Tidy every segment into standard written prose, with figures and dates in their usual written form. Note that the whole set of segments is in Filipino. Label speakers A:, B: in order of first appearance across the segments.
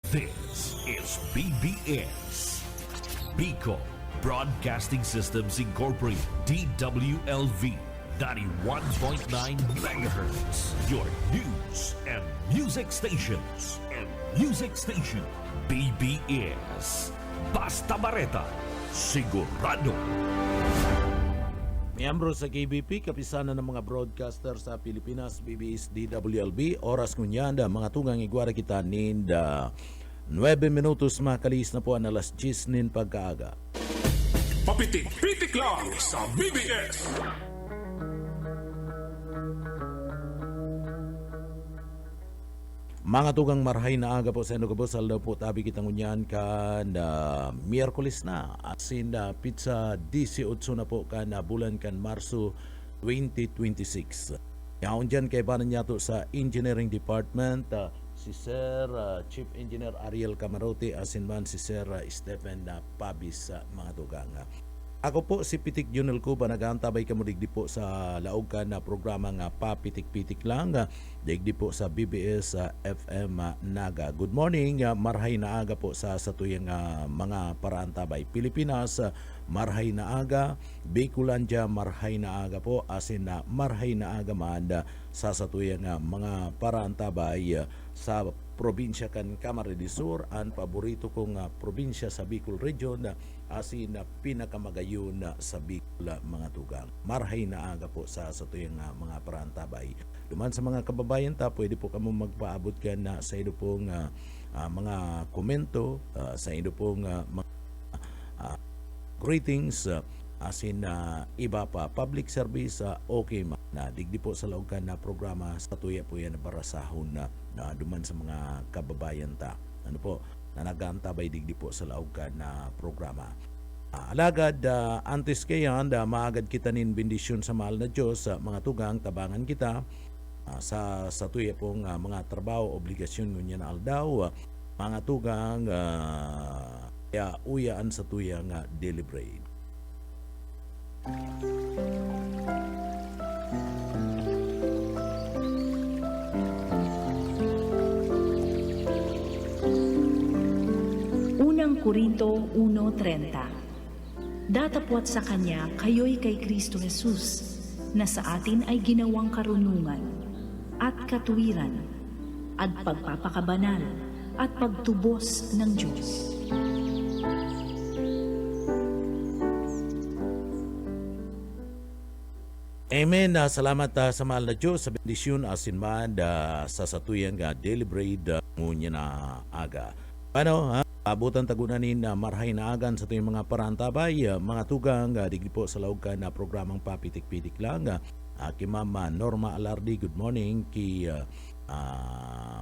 A: This is BBS, Bicol Broadcasting Systems Incorporated, DWLV, 91.9 megahertz. Your news and music stations. BBS. Basta Bareta, sigurado.
B: Miyembro sa KBP, kapisanan ng mga broadcaster sa Pilipinas, BBS, DWLB, oras kunyanda, mga tungang igwara kita ninda 9 minutos makalis na po ang alas 10 nin pagkaaga.
C: Papitik-pitik lang sa BBS.
B: Mga tugang marhay na aga po sa Endo Kabusal daw po tabi kitang unyan kan Miyerkules na asin pizza 18 na po kan bulan kan Marso 2026. Yaon dyan kay banan niya to sa Engineering Department si Sir Chief Engineer Ariel Camarote asin man si Sir Stephen Pabis mga tugang. Ako po si Pitik Junel Cuba, nag-aantabay ka mo digdi po sa laog ka na programa nga Papitik-Pitik lang, digdi po sa BBS FM Naga. Good morning, marhay na aga po sa tuyang mga paraantabay. Pilipinas, marhay na aga, Bicolandia, marhay na aga po, asin na marhay na aga man sa tuyang mga paraantabay sa probinsya kan Camarines Sur, ang paborito kong probinsya sa Bicol Region, asin na pinakamagayon sa Bicol mga tugang. Marhay na aga po sa tuyang mga parantabay. Duman sa mga kababayan ta, pwede po kamo magpaabot ka na sa ino pong mga komento, sa ino pong mga greetings, asin iba pa public service, okay na digdi po sa laog na programa sa tuya po yan barasahon na duman sa mga kababayan ta. Ano po, na nag-aantabay digdi po sa laog na programa. Alagad, antes kayan, maagad kita nin bendisyon sa mahal na Diyos, mga tugang, tabangan kita sa tuya pong mga trabaho, obligasyon ngunyan na aldaw, mga tugang, kaya uyaan sa tuyang deliberate.
D: Unang Korinto 1:30. Datapwat sa Kanya kayo'y kay Kristo Jesus, na sa atin ay ginawang karunungan, at katuwiran, at pagpapakabanal, at pagtubos ng Diyos.
B: Amen. Salamat sa mahal na Diyos sa bendisyon asin man sa satuyang daily bread ngunya na aga. Ano, abutan tagunanin marhay na agan sa tuyong mga parantabay, mga tugang, digli po sa laog ka na programang Papitik-Pitik lang. Ki Mama Norma Alardi, good morning. Ki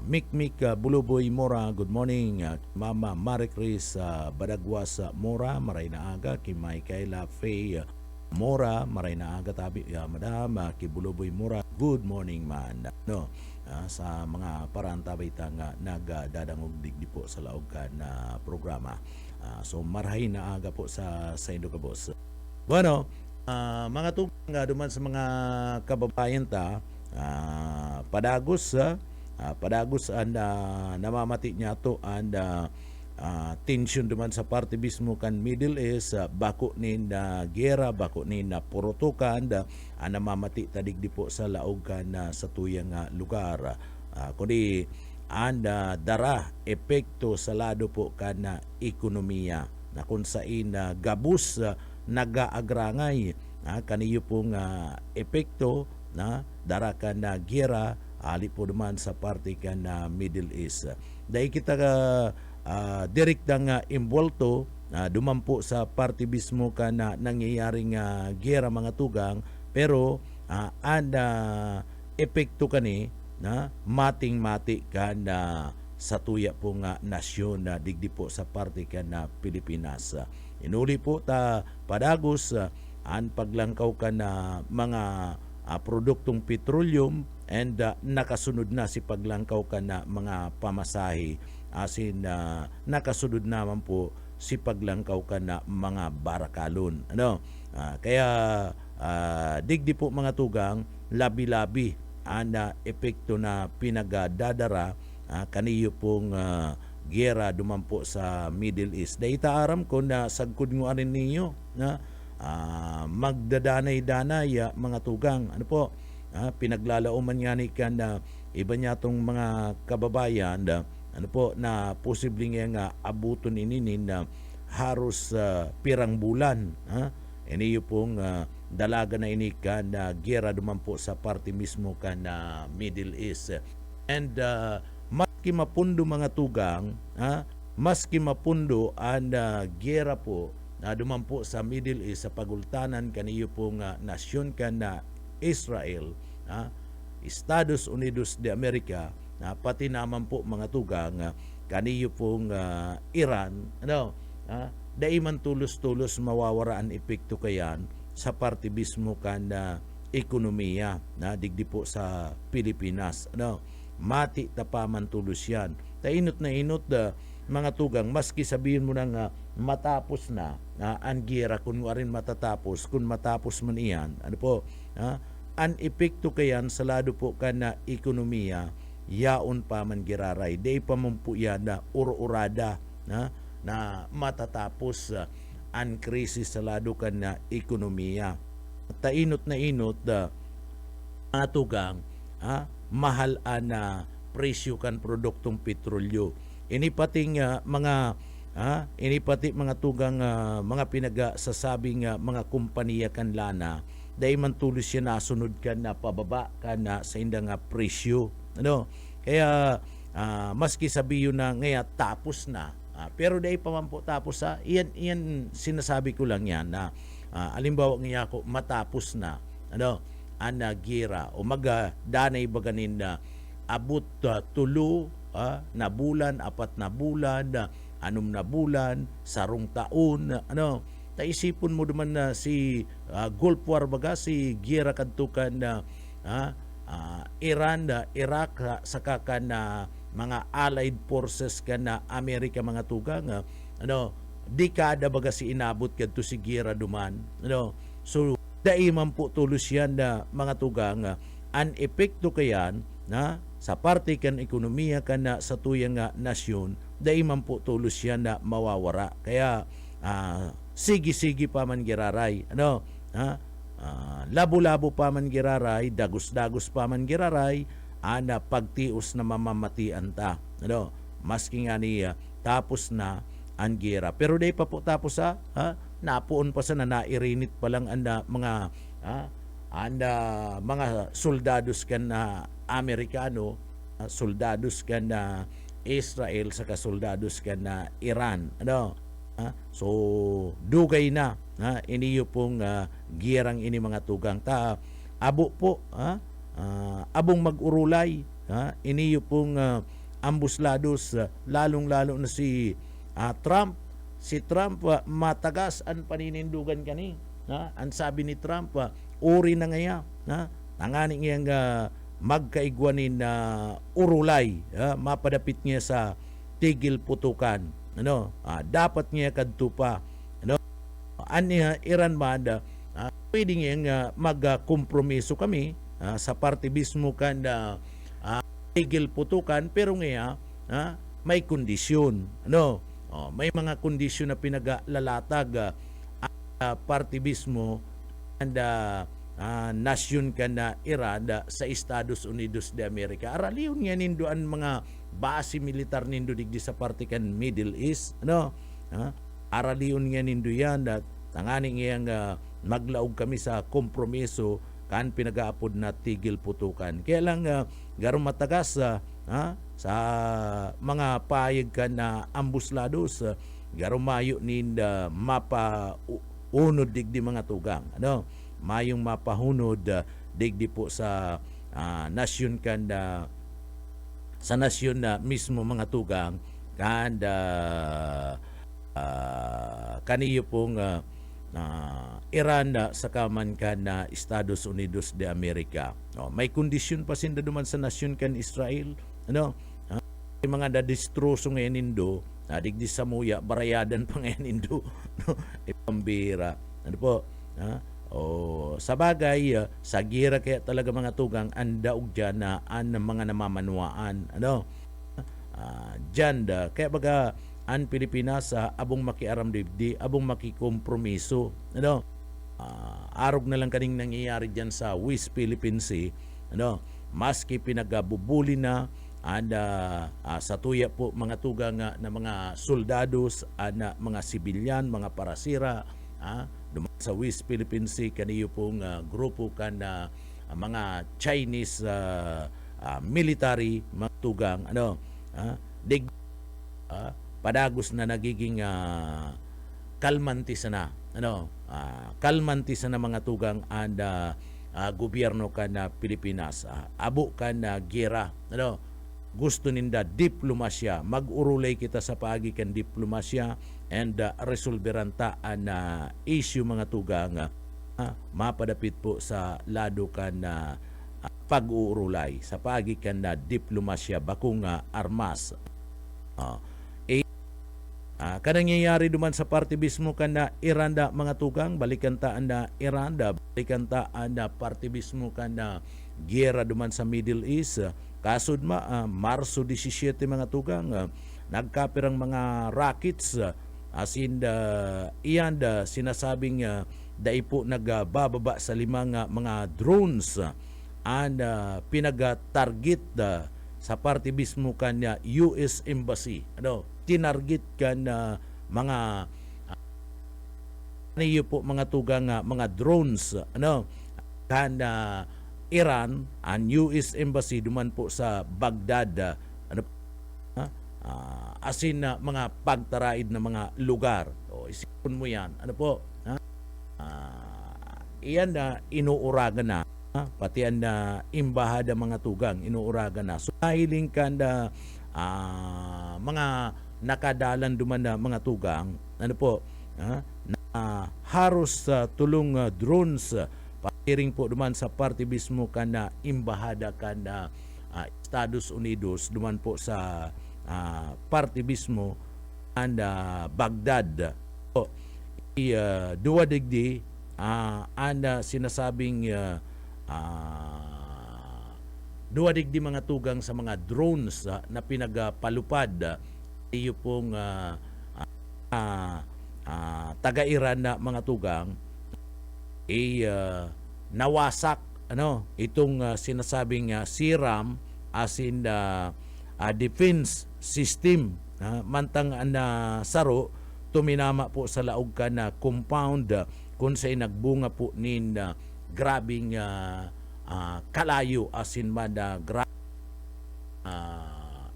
B: Mikmik Buluboy Mora, good morning. Mama Marie Chris Badagwas Mora, maray na aga. Ki Michaela Faye Mora, maray na aga tabi, madam, Kibuluboy Mora, good morning man. No, sa mga parantabay tanga nagdadangog digdi po sa laog ka na programa. So marhay na aga po sa Indo Kabos. Bueno, mga tugang duman sa mga kababayan ta, padagos and namamati niya to and tension duman sa parte mismo kan Middle East, bako nin gera, bako nin purutukan, namamati tadigdi po sa laog kan sa tuyang lugar. Kundi dara epekto sa lado po kan ekonomiya na kung sain gabus nagaagrangay kaniyo pong epekto na dara kan gera ali po duman sa parte kan Middle East. Dahil kita direktang involto dumampo sa parte mismo ka na nangyayaring gera mga tugang, pero epekto kani na mating-mati ka na sa tuya po nga nasyon na digdi po sa parte ka na Pilipinas. Inuli po ta padagos ang paglangkaw ka na mga produktong petroleum and nakasunod na si paglangkaw ka na mga pamasahe, asin nakasunod naman po si paglangkaw ka na mga barakalon. Ano? Kaya digdi po mga tugang, labi-labi ang epekto na pinagadadara kaniyo pong giyera dumampo sa Middle East. Dahil taaram ko na sagkod ngo arin ninyo na magdadanay-danay mga tugang. Ano po? Pinaglalauman nga ni kan na iba niya tong mga kababayan ano po na posibleng nga abuton ininin na haros pirang bulan. Iniyo pong dalaga na ini kan na giyera dumampo sa parte mismo kan na Middle East. And maski mapundo mga tugang, maski mapundo ang giyera po na dumampo sa Middle East sa pagultanan kaniyo pong nasyon kan na Israel, Estados Unidos de America, pati naman po mga tugang kaniyo pong Iran, dai man tulos-tulos mawawara ang epekto kayan sa parte mismo kan na ekonomiya na digdi po sa Pilipinas. Mati tapaman tulos yan. Tainot na inot mga tugang, maski sabihin mo na matapos na ang giyera kung warin matatapos, kung matapos man iyan, ano po, ang epekto kayan sa lado po kan na ekonomiya, yaon pa man giraray. Day pa man po yan na uro-urada na matatapos ang krisis sa lado kan na ekonomiya. Tainot na inot mga tugang, mahal na presyo kan produktong petrolyo. Ini pating mga tugang mga pinag-sasabing mga kompanya kan lana dahil man tulos siya nasunod kan na pababa kan na sa indang presyo. Kaya maski sabiyo na ngaya tapos na, pero dahil pa man po tapos iyan sinasabi ko lang yan na alimbawa nga ako matapos na ang gira o danay baganin na abot tulo na bulan, 4 na bulan, 6 na bulan, sarong taon, taisipon mo naman na si Gulf War baga si gira kadtukan na Iran, Iraq saka kan na mga allied forces kan na Amerika mga tugang, dekada baga si inabot kadto si gira duman, so dai man po tulos yan na mga tugang an epekto kayan na sa parte kan ekonomiya kan na sa tuyang nasyon, dai man po tulos yan na mawawara. Kaya sige-sige pa man giraray, labo-labo pa man giraray, dagos-dagos pa man giraray, ana pagtios na mamamatian ta, maski nga ni tapos na ang gira. Pero dai pa po tapos napuon pa sa nairinit pa lang anda mga mga soldados kan na Amerikano, soldados kan na Israel saka soldados kan na Iran, so dugay na iniyo pong giyerang ini mga tugang ta abo po abong mag-urulay, iniyo pong ambuslados, lalong-lalo na si Trump. Si Trump matagas ang paninindugan kani. Ang sabi ni Trump, uri na ngaya, nanganing iyang magkaigwanin na urulay, mapadapit niya sa tigil putukan. Dapat niya kadto pa. Iran man, pwede niya magkompromiso kami sa parte mismo kan tigil putukan, pero ngaya may kondisyon. May mga kondisyon na pinaglalatag parte mismo and nasyon ka na Iran sa Estados Unidos de America. Araliyon nga nindo ang mga base militar nindo digdi sa parte kan Middle East. Araliyon nga nindo yan at tanganing iyang maglaog kami sa kompromiso kan pinagaapod na tigil putukan. Kaya lang garong matagas sa mga payag ka na ambuslados, garumayo ninda mapahunod digdi mga tugang. Mayong mapahunod digdi po sa nasyon kanda sa nasyon na mismo mga tugang kanda kaniyo pong Iran sa kaman kan na Estados Unidos de America. May kondisyon pa sinda duman sa nasyon kan Israel. Mga nadistroso ngayon nindo, digdi sa muya, barayadan pa ngayon nindo, ipambira. Sa bagay, sa gira kaya talaga mga tugang, ang daog dyan na ang mga namamanwaan. Diyan kaya baga ang Pilipinas abong makiaram di abong makikompromiso, ano. Arog na lang kaning nangyayari diyan sa West Philippine Sea, ano, maski pinagabubuli na sa tuya po mga tugang na mga soldados na mga sibilyan, mga parasira sa West Philippine Sea kaniyo pong grupo kan mga Chinese military mga tugang, ano, padagos na nagiging kalmanti sana, ano, kalmanti sana mga tugang gobyerno kan na Pilipinas, abo kan na gera, ano, gusto ninda diplomasya, mag-urulay kita sa paagi kan diplomasya and resolveran ta na issue mga tugang mapadapit po sa lado kan na pag-uurulay sa paagi kan na diplomasya bakong armas. Kanangyayari duman sa partibismo kan na Iranda mga tugang, balikan taan na Iranda, balikan taan na partibismo kan na giyera duman sa Middle East. Kasud Marso 17 mga tugang, nagkapirang mga rockets asin iyan sinasabing daipo nagbababa sa limang mga drones pinag-target sa partibismo kan na US Embassy, ano, tinarget kan mga niyo po mga tugang mga drones, ano, kan Iran ang US Embassy duman po sa Baghdad, ano, asin na mga pagtaraid na mga lugar. O isipon mo yan, ano po, iyan na inuuragan na, pati ang imbahada mga tugang inuuragan na. So nahiling kan mga nakadalan duman na mga tugang, ano po, na haros tulong drones patiring po duman sa partibismo kan na imbahada kan na Estados Unidos duman po sa partibismo and Baghdad. So, duwa digdi sinasabing duwa digdi mga tugang sa mga drones na pinagpalupad iyo pong taga-Iran na mga tugang nawasak, ano, itong sinasabing SIRAM asin defense system, mantang saro tuminama po sa laog ka na compound kung sa'y nagbunga po nin grabing kalayo asin man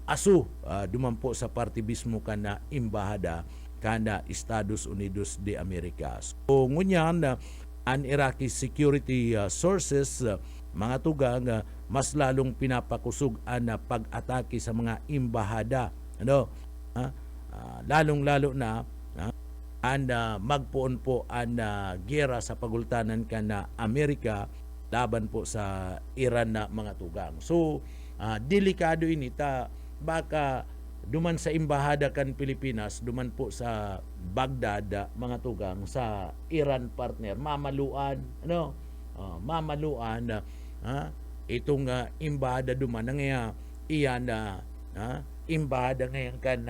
B: asu duman po sa partibismo ka na imbahada kana Estados Unidos de America. So ngunyan ang Iraqi security sources mga tugang mas lalong pinapakusog ang pag-atake sa mga imbahada, ano, lalong-lalo na magpuon po ang giyera sa pagultanan ka na Amerika laban po sa Iran na mga tugang. So delikado ini baka duman sa imbahada kan Pilipinas, duman po sa Baghdad mga tugang sa Iran partner, mamaluan, ano, mamaluan itong imbahada duman nga iyan imbahada ngayon kan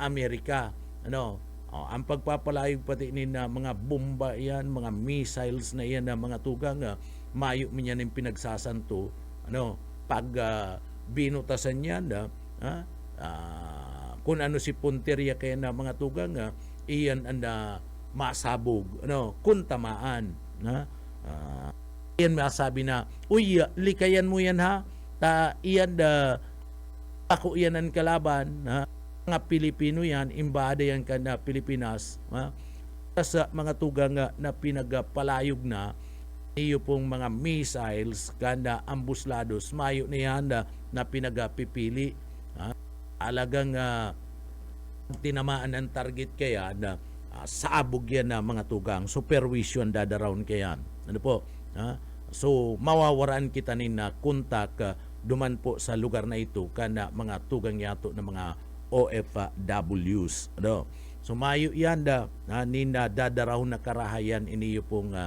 B: Amerika, ano, ang pagpapalayog pati ni na mga bomba yan, mga missiles na yan na mga tugang mayo man yan yung pinagsasanto, ano, pag binutasan yan kung ano si punteriya kaya na mga tugang iyan ang masabog, ano, kung tamaan iyan masabi na uy likayan mo yan iyan ako iyan ang kalaban mga Pilipino yan, imbada yan ka na Pilipinas sa mga tugang na pinagpalayog na iyo pong mga missiles kanda ambuslados mayo na yan na pinagpipili alagang tinamaan ang target kaya na saabog yan na mga tugang supervision dadaround kaya, ano po, so mawawaraan kita nin na kontak duman po sa lugar na ito kana mga tugang yato na mga OFWs, ano. So mayo yan nina dadaraw na karahayan iniyo pong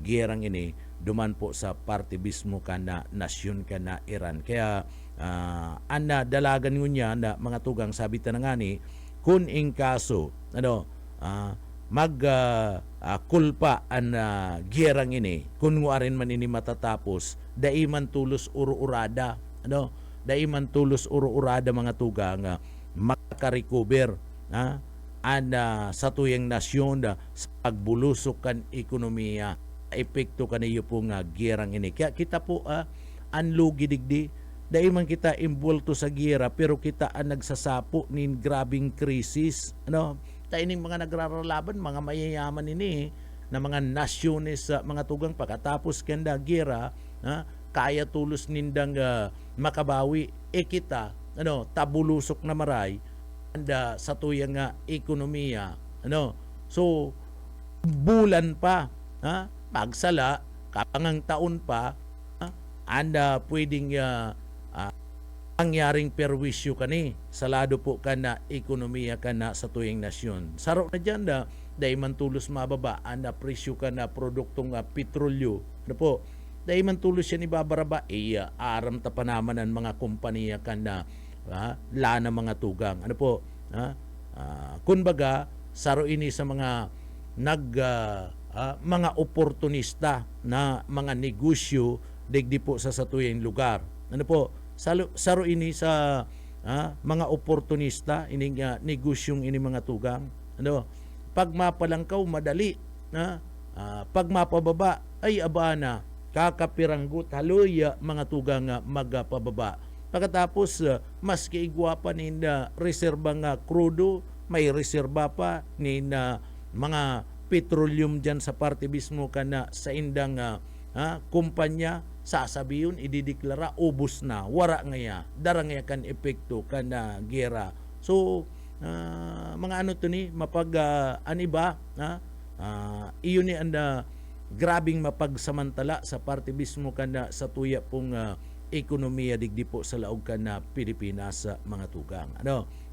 B: giyerang ini duman po sa partibismo kana nasyon kana Iran. Kaya ana dalagan ngunya na mga tugang sabi ta na nga ni kun ing kaso kulpa an giyerang ini kun nguarin man ini matatapos daiman tulus uru-urada daiman tulus uru-urada mga tugang makarecover sa tuyang nasyon sa pagbulusok kan ekonomiya epekto kaniyo po nga giyerang ini kaya kita po anlugi digdi daiman kita imbulto sa giyera pero kita ang nagsasapo nin grabing krisis taining mga nagraralaban mga mayayaman ini na mga nasyones sa mga tugang pagkatapos kanda giyera kaya tulos nindang makabawi kita tabulusok na maray anda sa tuyang ekonomiya so bulan pa pagsala kapangang taon pa anda pwedeng angyaring perwisyo kani sa lado po kana ekonomiya kana sa tuyang nasyon. Saro na dyan dahil man tulos mababa anda presyo kana produktong petrolyo. Po, dahil man tulos yan ibabaraba aram ta pa naman ang mga kompanya kana lana mga tugang. Kunbaga saro ini sa mga mga oportunista na mga negosyo digdi po sa tuyang lugar. Saro ini sa mga oportunista ining negosyong ini mga tugang pag mapalangkaw madali pag mapababa ay abana kakapiranggut haluya mga tugang magpababa pagkatapos mas kiigwapa ni reserba nga krudo may reserba pa ni mga petroleum dyan sa parte mismo kana sa indang kumpanya sasabiyon idideklara ubos na wara ngaya darang kan epekto kana gera so mga to ni mapag aniba iyon ni anda grabing mapagsamantala sa parte mismo kana sa tuya pong ekonomiya digdi po sa laog kana Pilipinas mga tugang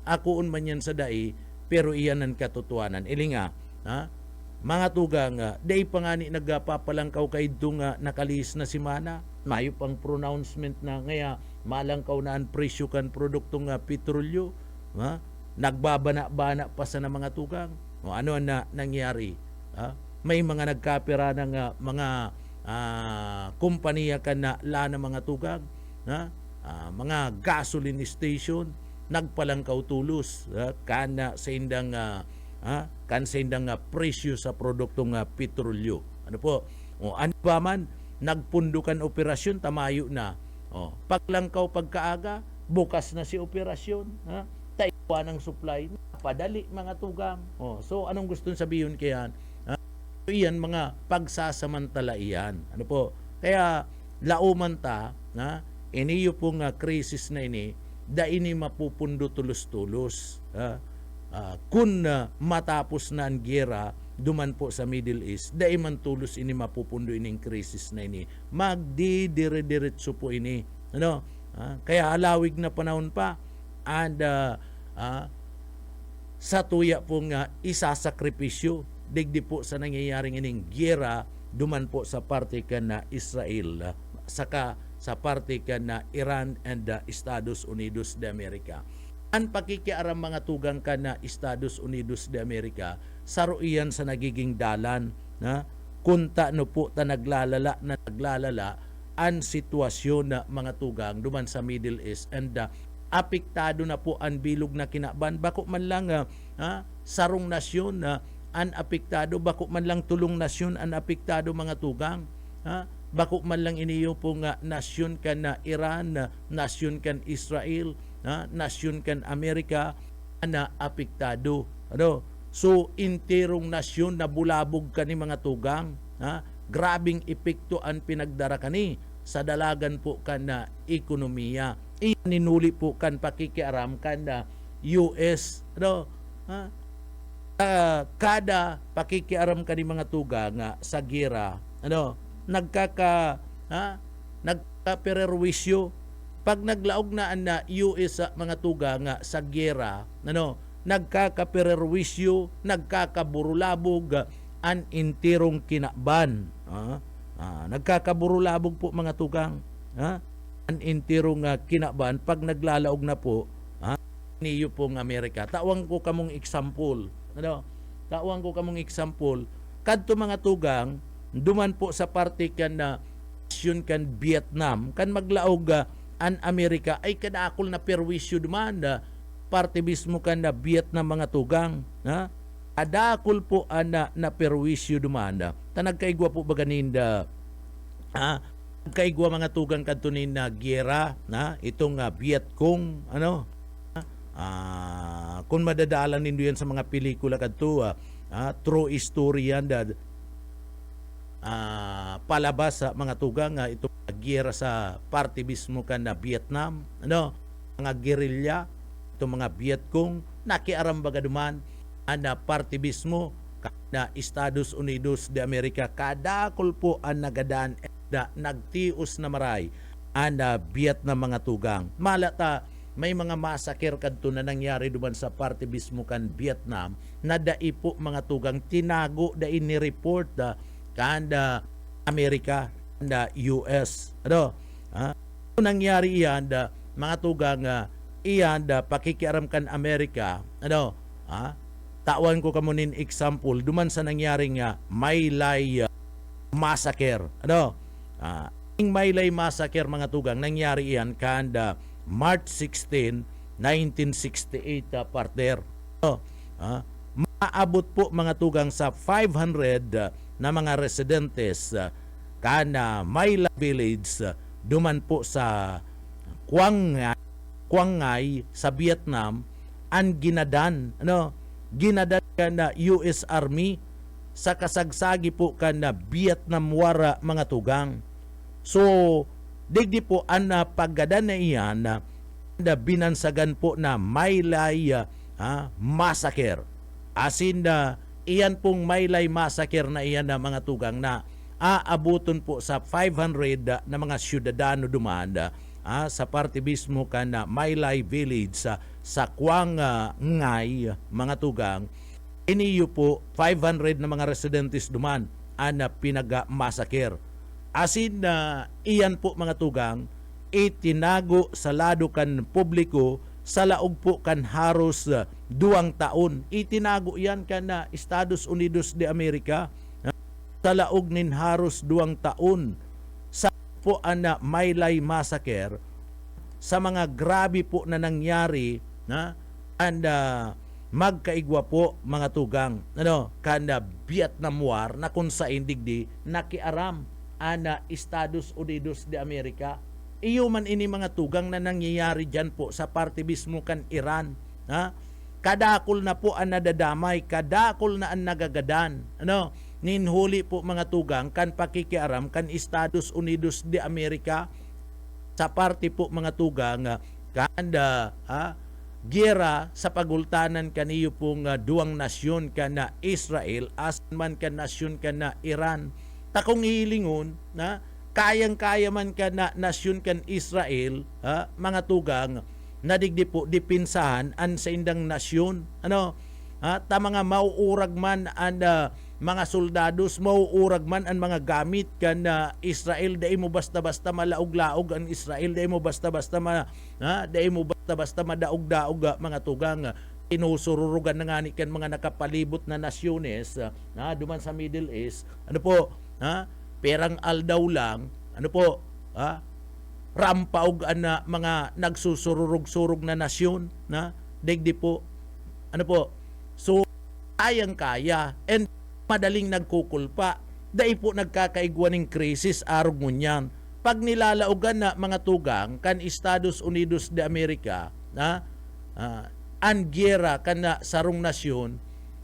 B: akoon man yan sa dai pero iyan ang katotohanan ilinga mga tugang, day pa nga ni nagpapalangkaw kay dung nakalis na simana. Mayo pang pronouncement na ngaya malangkaw na ang presyo kan produktong petrolyo. Nagbabana-bana pa sa na mga tugang. Ano na nangyari? May mga nagkapira ng mga kumpanya kan na lana mga tugang. Mga gasoline station nagpalangkaw tulos kana sa indang kansendang presyo sa produktong petrolyo. Ano ba man nagpundukan operasyon tamayo na. Paglangkaw pagkaaga, bukas na si operasyon, taiwan ang supply, padali mga tugang. So anong gustong sabihin kaya? Iyan mga pagsasamantala iyan. Kaya lauman ta iniyo pong krisis na ini da ini mapupundo tulos-tulos. Kung matapos na ang gera duman po sa Middle East, dahil man tulos ini mapupundo ining krisis na ini. Magdidire-diretso po ini. Kaya halawig na panahon pa and sa tuya pong isasakripisyo digdi po sa nangyayaring ining gera duman po sa parte kan na Israel saka sa parte kan na Iran and Estados Unidos de America. Ang pakikiaram mga tugang ka na Estados Unidos de America, saro iyan sa nagiging dalan kunta no po ta naglalala ang sitwasyon na mga tugang duman sa Middle East and apektado na po ang bilog na kinaban bako man lang sarong nasyon ang apektado bako man lang tulong nasyon ang apektado mga tugang bako man lang iniyo po nasyon kan na Iran nasyon kan Israel nasyon kan Amerika na apektado. So interong nasyon na bulabog kani mga tugang. Grabing epekto ang pinagdara kani sa dalagan po kan na ekonomiya. Ininuli po kan pakikiaram kan na US. Kada pakikiaram kani mga tugang sa gera. Nagkapererwisyo pag naglaog na ang US mga tugang sa gera, nagkakapererwisyo, nagkakaburulabog ang intirong kinaban. Nagkakaburulabog po mga tugang. an intiro nga kinaban pag naglalaog na po niyo pong Amerika. Tawang ko kamong example. Ano? Tawang ko kamong example. Kadto mga tugang, duman po sa parte kan na nasyon kan Vietnam, kan maglaog an Amerika ay kadakol na perwisyo duman parte mismo kan na Vietnam mga tugang. Na? Kadakol po na perwisyo duman. Tanagkaigwa po ba ganinda kaigwa mga tugang kadto ni na giyera na itong Vietcong ano kung madadaalan nindo yan sa mga pelikula kadto true story yan palabas sa mga tugang itong giyera sa parte mismo kan na Vietnam ano mga gerilya itong mga Vietcong nakiaram baga duman na parte mismo na Estados Unidos de America kadakol po ang nagadaan na nagtios na maray ang Vietnam mga tugang malata may mga massacre kadto na nangyari duman sa parte mismo kan Vietnam na dai po mga tugang tinago da ini-report kanda Amerika kanda US ano nangyari iyan mga tugang iyan pakikiaram kan Amerika ano tawan ko kamunin example duman sa nangyari nga Maylay massacre ano Maylay massacre mga tugang nangyari iyan kanda March 16, 1968 partner. Maabot po mga tugang sa 500 na mga residentes kana Maylay Village duman po sa Quang Ngai sa Vietnam ang ginadan ginadan kana US Army sa kasagsagi po kana Vietnam War mga tugang. So digdi po ang paggadan na iyan na binansagan po na Maylay massacre. Asin na iyan pong Maylay massacre na iyan na mga tugang na aabuton po sa 500 na mga syudadano duman sa parte mismo ka na Maylay Village sa Quang Ngai mga tugang. Iniyo po 500 na mga residentes duman ang pinag-massacre. Asin na iyan po mga tugang itinago sa lado kan publiko sa laog po kan haros 2 taon. Itinago yan kan na Estados Unidos de America sa laog nin haros 2 taon sa po ang Maylay massacre sa mga grabe po na nangyari na magkaigwa po mga tugang kanda Vietnam War na kung sa indigdi nakiaram ana Estados Unidos de America. Iyo man ini mga tugang na nangyayari dyan po sa parte mismo kan Iran. Kadakol na po ang nadadamay, kadakol na ang nagagadan. Ninhuli po mga tugang kan pakikiaram kan Estados Unidos de America sa parte po mga tugang kanda giyera sa pagultanan kaniyo pong 2 nasyon kana Israel as man kan nasyon kana Iran. Takong hilingon na kayang-kaya man ka na nasyon kan Israel mga tugang nadigdi po dipinsahan an sa indang nasyon ta mga mauurag man an mga soldados mauurag man an mga gamit kan Israel dai mo basta-basta malaog-laog an Israel dai mo basta-basta dai mo basta-basta madaog-daog mga tugang inusururugan na nga ni kan mga nakapalibot na nasyones duman sa Middle East perang aldaw lang rampaog na mga nagsusururog-surog na nasyon digdi po so kayang-kaya and madaling nagkukulpa dai po nagkakaigwa ng krisis arog ngunyan pag nilalaogan na mga tugang kan Estados Unidos de America ang giyera kan sarong nasyon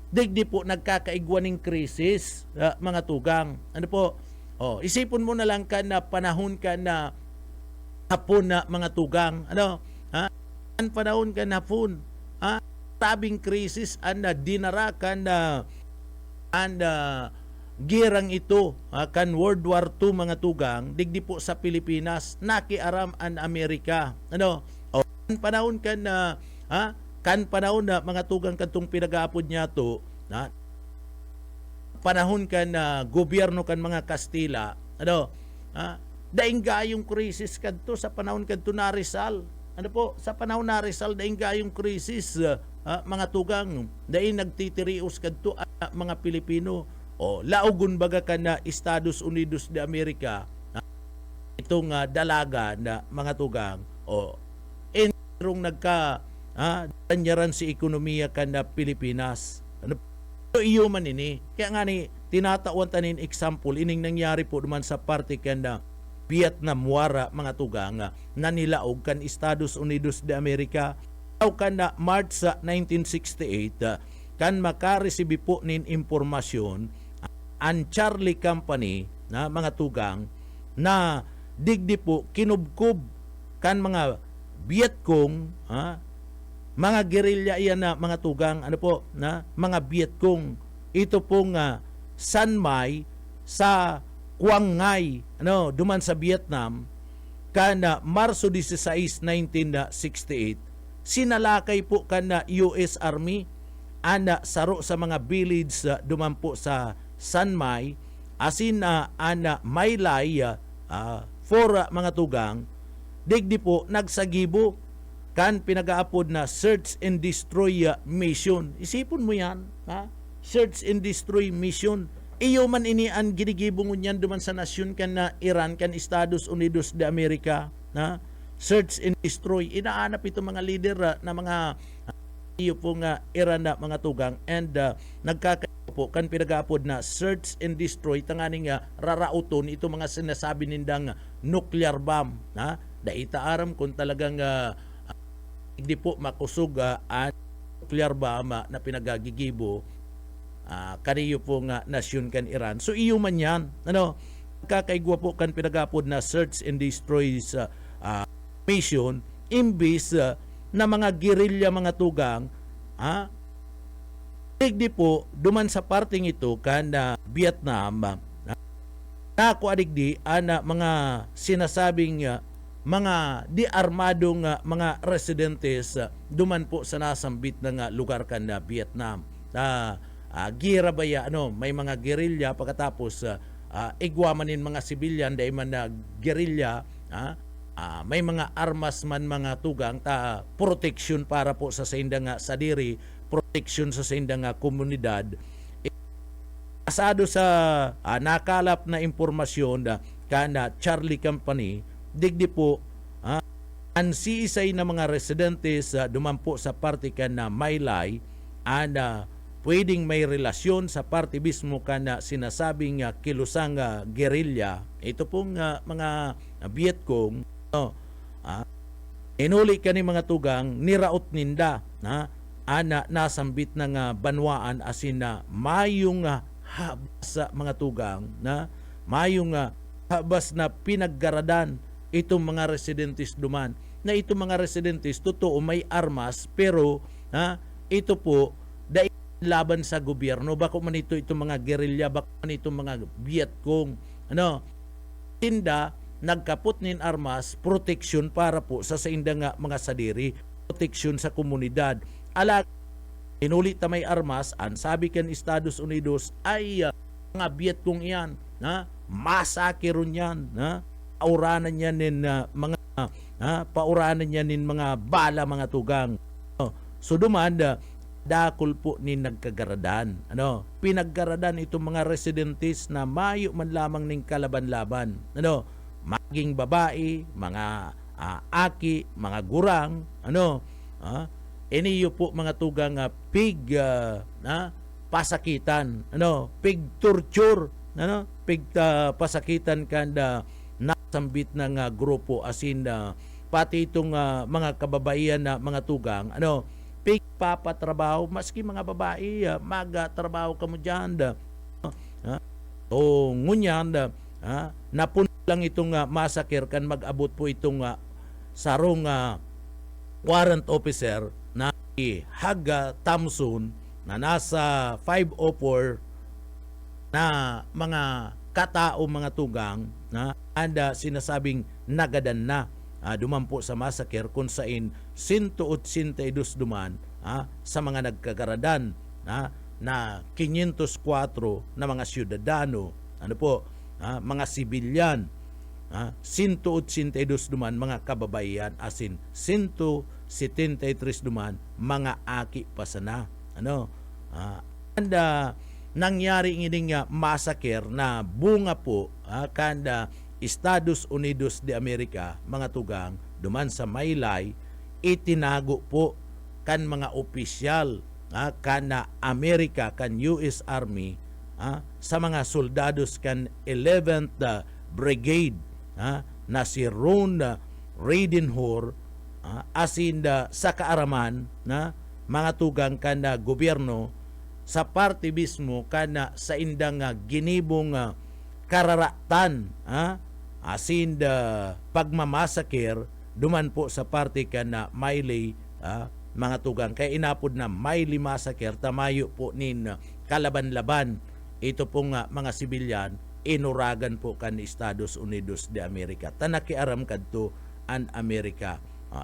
B: digdi po nagkakaigwa ng krisis mga tugang isipon mo na lang ka na panahon ka na hapon na mga tugang ang panahon ka na hapon tabing krisis na dinara ka na girang ito kan World War II mga tugang digdi po sa Pilipinas nakiaram ang Amerika kan panahon ka na kan panahon na mga tugang katong pinag-aapod niya to panahon kan gobyerno kan mga Kastila daing gayong krisis kadto sa panahon kadto na Rizal. Ano po, sa panahon na Rizal daing gayong krisis, mga tugang, daing nagtitirios kadto mga Pilipino. O laugon baga ka na Estados Unidos de Amerika, itong dalaga na mga tugang, o enrong danyaran si ekonomiya ka na Pilipinas. Ano po, iyo man ini. Kaya nga ni, tinatawan tanin example, ining nangyari po naman sa parte ka na Vietnam wara mga tugang na nilaog kan Estados Unidos de Amerika. Kan na March 1968 kan makaresibi po nin impormasyon ang Charlie Company na mga tugang na digdi po kinubkob kan mga Vietcong, mga gerilya iyan na mga tugang, ano po, na mga Vietcong. Ito pong San Mai sa Quang Ngai, duman sa Vietnam, kana Marso 16, 1968, sinalakay po kana US Army, saro sa mga village duman po sa San Mai, asin Maylay, for mga tugang, digdi po nagsagibo, kan pinag-aapod na Search and Destroy Mission. Isipon mo yan, Search and Destroy Mission. Iyo man ini ang ginigibong niyan duman sa nasyon kan na Iran kan Estados Unidos de Amerika, search and destroy. Inaanap ito mga leader na mga iyo po nga Iran na mga tugang, and nagkakayo po kan pinag-aapod na search and destroy tanganing rarauton ito mga sinasabi nindang nuclear bomb, daita aram kung talagang hindi po makusog ang nuclear bomb na pinagagigibo kaniyo po nga nasyon kan Iran. So iyo man yan, kakaigwa po kan pinagapod na search and destroy mission, imbis na mga gerilya mga tugang, digdi po duman sa parting ito kan Vietnam, nakuadigdi mga sinasabing mga di armadong mga residentes duman po sa nasambit ng lugar kan Vietnam. Gira ba ya, may mga gerilya pagkatapos igwamanin mga sibilyan dahil man na gerilya, may mga armas man mga tugang protection para po sa indang sadiri, protection sa indang komunidad. Asado sa nakalap na impormasyon kana Charlie Company, digdi po ang siisay na mga residentes dumampo sa parte kan na Maylay, pwedeng may relasyon sa parte mismo kana sinasabing kilusang gerilya. Ito pong mga Vietcong, inuli ka ni mga tugang, niraot ninda, nasambit ng banwaan asin mayong habas mga tugang, mayong habas na pinaggaradan itong mga residentes duman. Na itong mga residentes, totoo may armas, pero ito po, laban sa gobyerno. Bako man ito mga gerilya, bako man ito mga Vietcong, tinda nagkapot nin armas, protection para po sa indang mga sadiri, protection sa komunidad. Inulit na may armas, ang sabi kan Estados Unidos ay mga Vietcong iyan, masakirun yan, pauranan yan nin pauranan yan nin mga bala mga tugang. So duman, dakol po ni nagkagaradan. Pinaggaradan itong mga residentes na mayo man lamang ning kalaban-laban. Maging babae, mga aki, mga gurang, iniyo po mga tugang pig pasakitan, pig torture, pig pasakitan kanda nasambit ng grupo asin pati itong mga kababaihan na mga tugang, papatrabaho, maski mga babae, magatrabaho ka mo dyan. Ngunyan, napuno lang itong massacre kan mag-abot po itong sarong warrant officer na Haga Thompson na nasa 504 na mga katao mga tugang na sinasabing nagadan na dumampo sa massacre kung sain 182 duman sa mga nagkagaradan na 504 na mga siyudadano, mga sibilyan. 182 duman mga kababayan, asin 173 duman mga aki pasana. Ano? And nangyari ining massacre na bunga po kanda Estados Unidos de America, mga tugang, duman sa Maylay, itinago po kan mga opisyal kana Amerika, kan US Army, sa mga soldados kan 11th Brigade na si Ron Reidenhor, asin sa kaaraman na mga tugang kana gobyerno sa parte mismo kana sa indang ginibong kararatan, asin pagmamasakir duman po sa parte kana Miley, mga tugang, kaya inapod na Miley Massacre, tamayo po nin kalaban-laban ito pong mga sibilyan, inuragan po kan Estados Unidos de America, tanakiaram kadto an Amerika.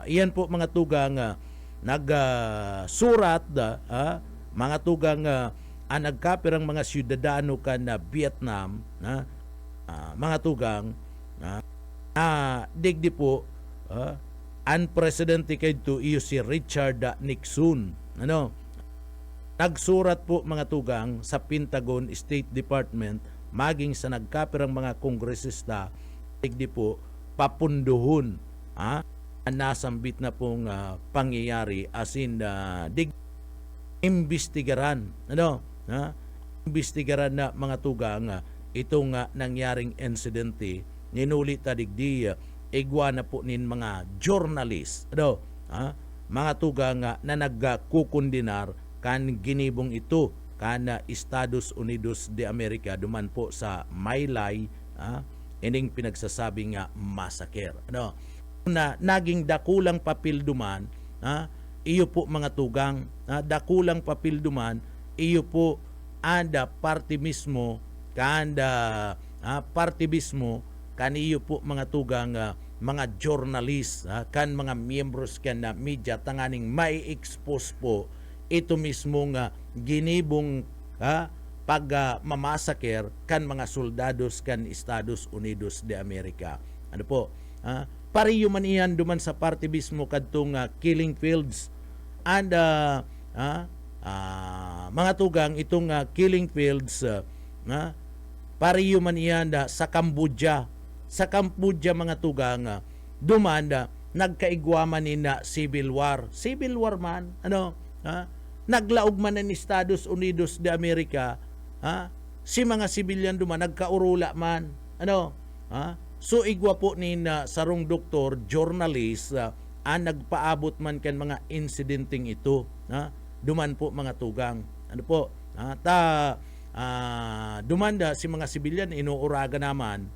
B: Iyan po mga tugang nagsurat mga tugang nagkapirang mga siyudadano kan Vietnam, mga tugang digdi po ang presidente kadto iyo si Richard Nixon. Nagsurat po mga tugang sa Pentagon State Department maging sa nagkapirang mga kongresista, digdi po papunduhon nasambit na pong pangyayari, asin imbestigaran, imbestigaran na mga tugang itong nangyaring insidente. Ninuli tadigdi igwa na po nin mga journalist, mga tugang na nagkukundinar kan ginibong ito kan Estados Unidos de America duman po sa Maylay, ining pinagsasabing massacre. Na naging dakulang papel duman, iyo po mga tugang, dakulang papel duman, iyo po anda parte mismo kanda parte mismo kaniyo po mga tugang mga journalist, kan mga miyembros kan na media tanganing may expose po ito mismo ginibong pag mamasakir kan mga soldados kan Estados Unidos de America. Ano po? Pariyo man iyan duman sa parte mismo kadtong killing fields, and mga tugang itong killing fields, pariyo man iyan sa Cambodia. Sa Cambodia mga tugang duman nagkaigwaman ni civil war. Civil war man, naglaog man ng Estados Unidos de America, si mga sibilyan duman nagkaurula man, so igwa po ni sarong doktor, journalist, nagpaabot man kan mga incidenting ito, duman po mga tugang, dumanda si mga sibilyan inuuraga naman,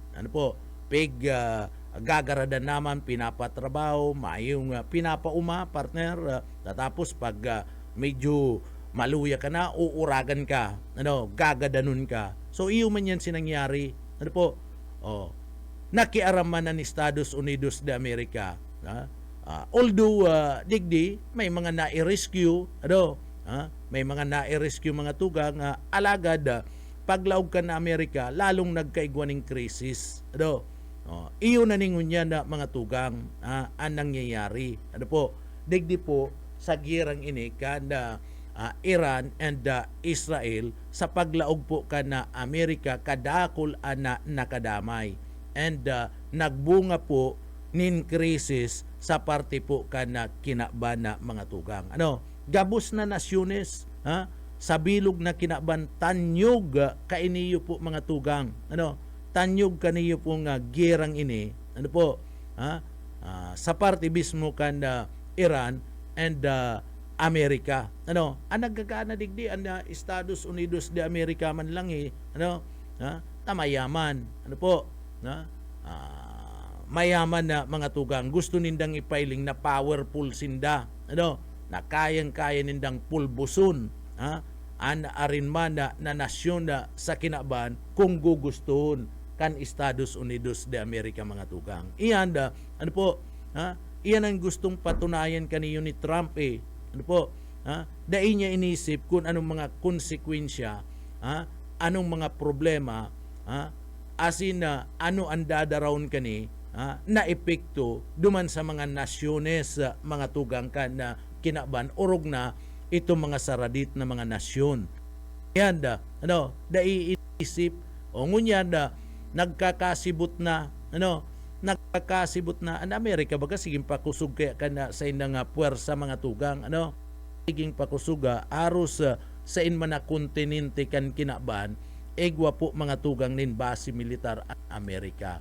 B: gagaradan naman, pinapatrabaho, mayong pinapauma, partner, tapos pag medyo maluya ka na, uuragan ka, gagadanon ka. So iyo man yan sinangyari, nakiaraman ng Estados Unidos de America, although digdi may mga na-rescue, may mga na-rescue mga tugang, alagad paglaog ka na Amerika, lalong nagkaigwaning krisis, iyo na ningon yan na mga tugang ang nangyayari. Digdi po sa girang ini kada Iran and Israel sa paglaog po kana Amerika kadakol ana nakadamay, and nagbunga po nin krisis sa parte po kana kinabana mga tugang. Gabos na nasyones, sa bilog na kinaban tanyog kainiyo po mga tugang, tanyog kaniyo po nga girang ini, sa parte mismo kan Iran and Amerika, ang nagkakana digdi ang Estados Unidos de America man lang tamayaman, mayaman na mga tugang, gusto nindang ipailing na powerful sinda, na kayang-kaya nindang pulbuson, an arinman na nasyon na sa kinaban kung gugustuhon kan Estados Unidos de America mga tugang. Iyan iyan ang gustong patunayan kaniyo ni Trump dahil niya inisip kung anong mga konsekwensya, anong mga problema asin na ano ang dadaraon kani na epekto duman sa mga nasyones mga tugang kan na kinaban orog na itong mga saradit na mga nasyon. Yan daiisip o ngunyan nagkakasibot na ang Amerika baga siging pakusog kaya kana sa inang puwersa mga tugang siging pakusuga aros sa inman na kontinente kan kinaban egwa po mga tugang nin base militar at Amerika.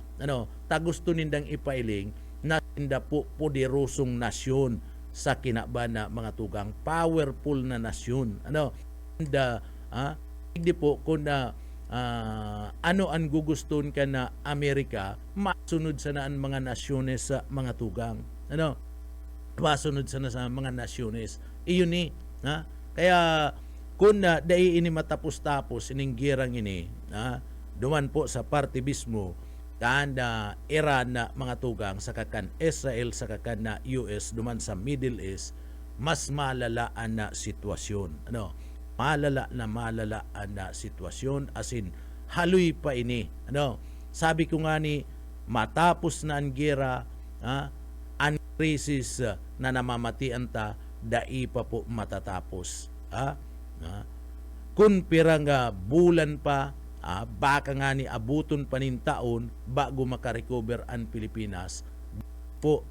B: Tagusto nindang ipailing na tinda po poderosong nasyon sa kinaban na mga tugang, powerful na nasyon. Hindi po kung ano ang guguston ka na Amerika, masunod sa naan mga nasyones sa mga tugang. Masunod sa mga nasyones. Iyon ni. Kaya kung dai ini matapos-tapos ining girang ini, duman po sa partibismo kanda Iran na mga tugang sa kakan Israel sa kakan na US duman sa Middle East, mas malalaan na sitwasyon. Malala na sitwasyon asin haloy pa ini. Sabi ko nga ni matapos na ang gera, ang krisis na namamatian ta dai pa po matatapos. Kung pirang bulan pa, baka nga ni abuton pa nin taon bago makarecover ang Pilipinas po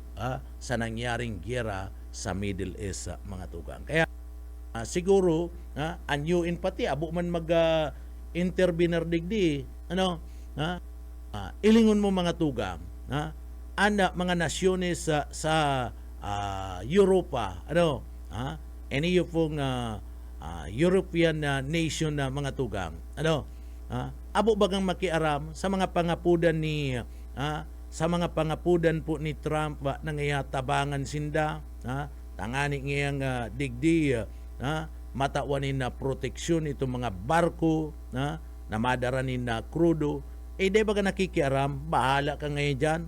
B: sa nangyaring gera sa Middle East mga tugang. Kaya siguro ang UN pati abo man mag-intervener digdi ilingon mo mga tugang mga nasyones sa Europa any of pong European nation na mga tugang abo bagang makiaram sa mga pangapudan ni sa mga pangapudan po ni Trump nangayatabangan sinda tangani ngayang digdi matawanin na proteksyon itong mga barko na madaranin na krudo di baga nakikiaram bahala ka ngayon dyan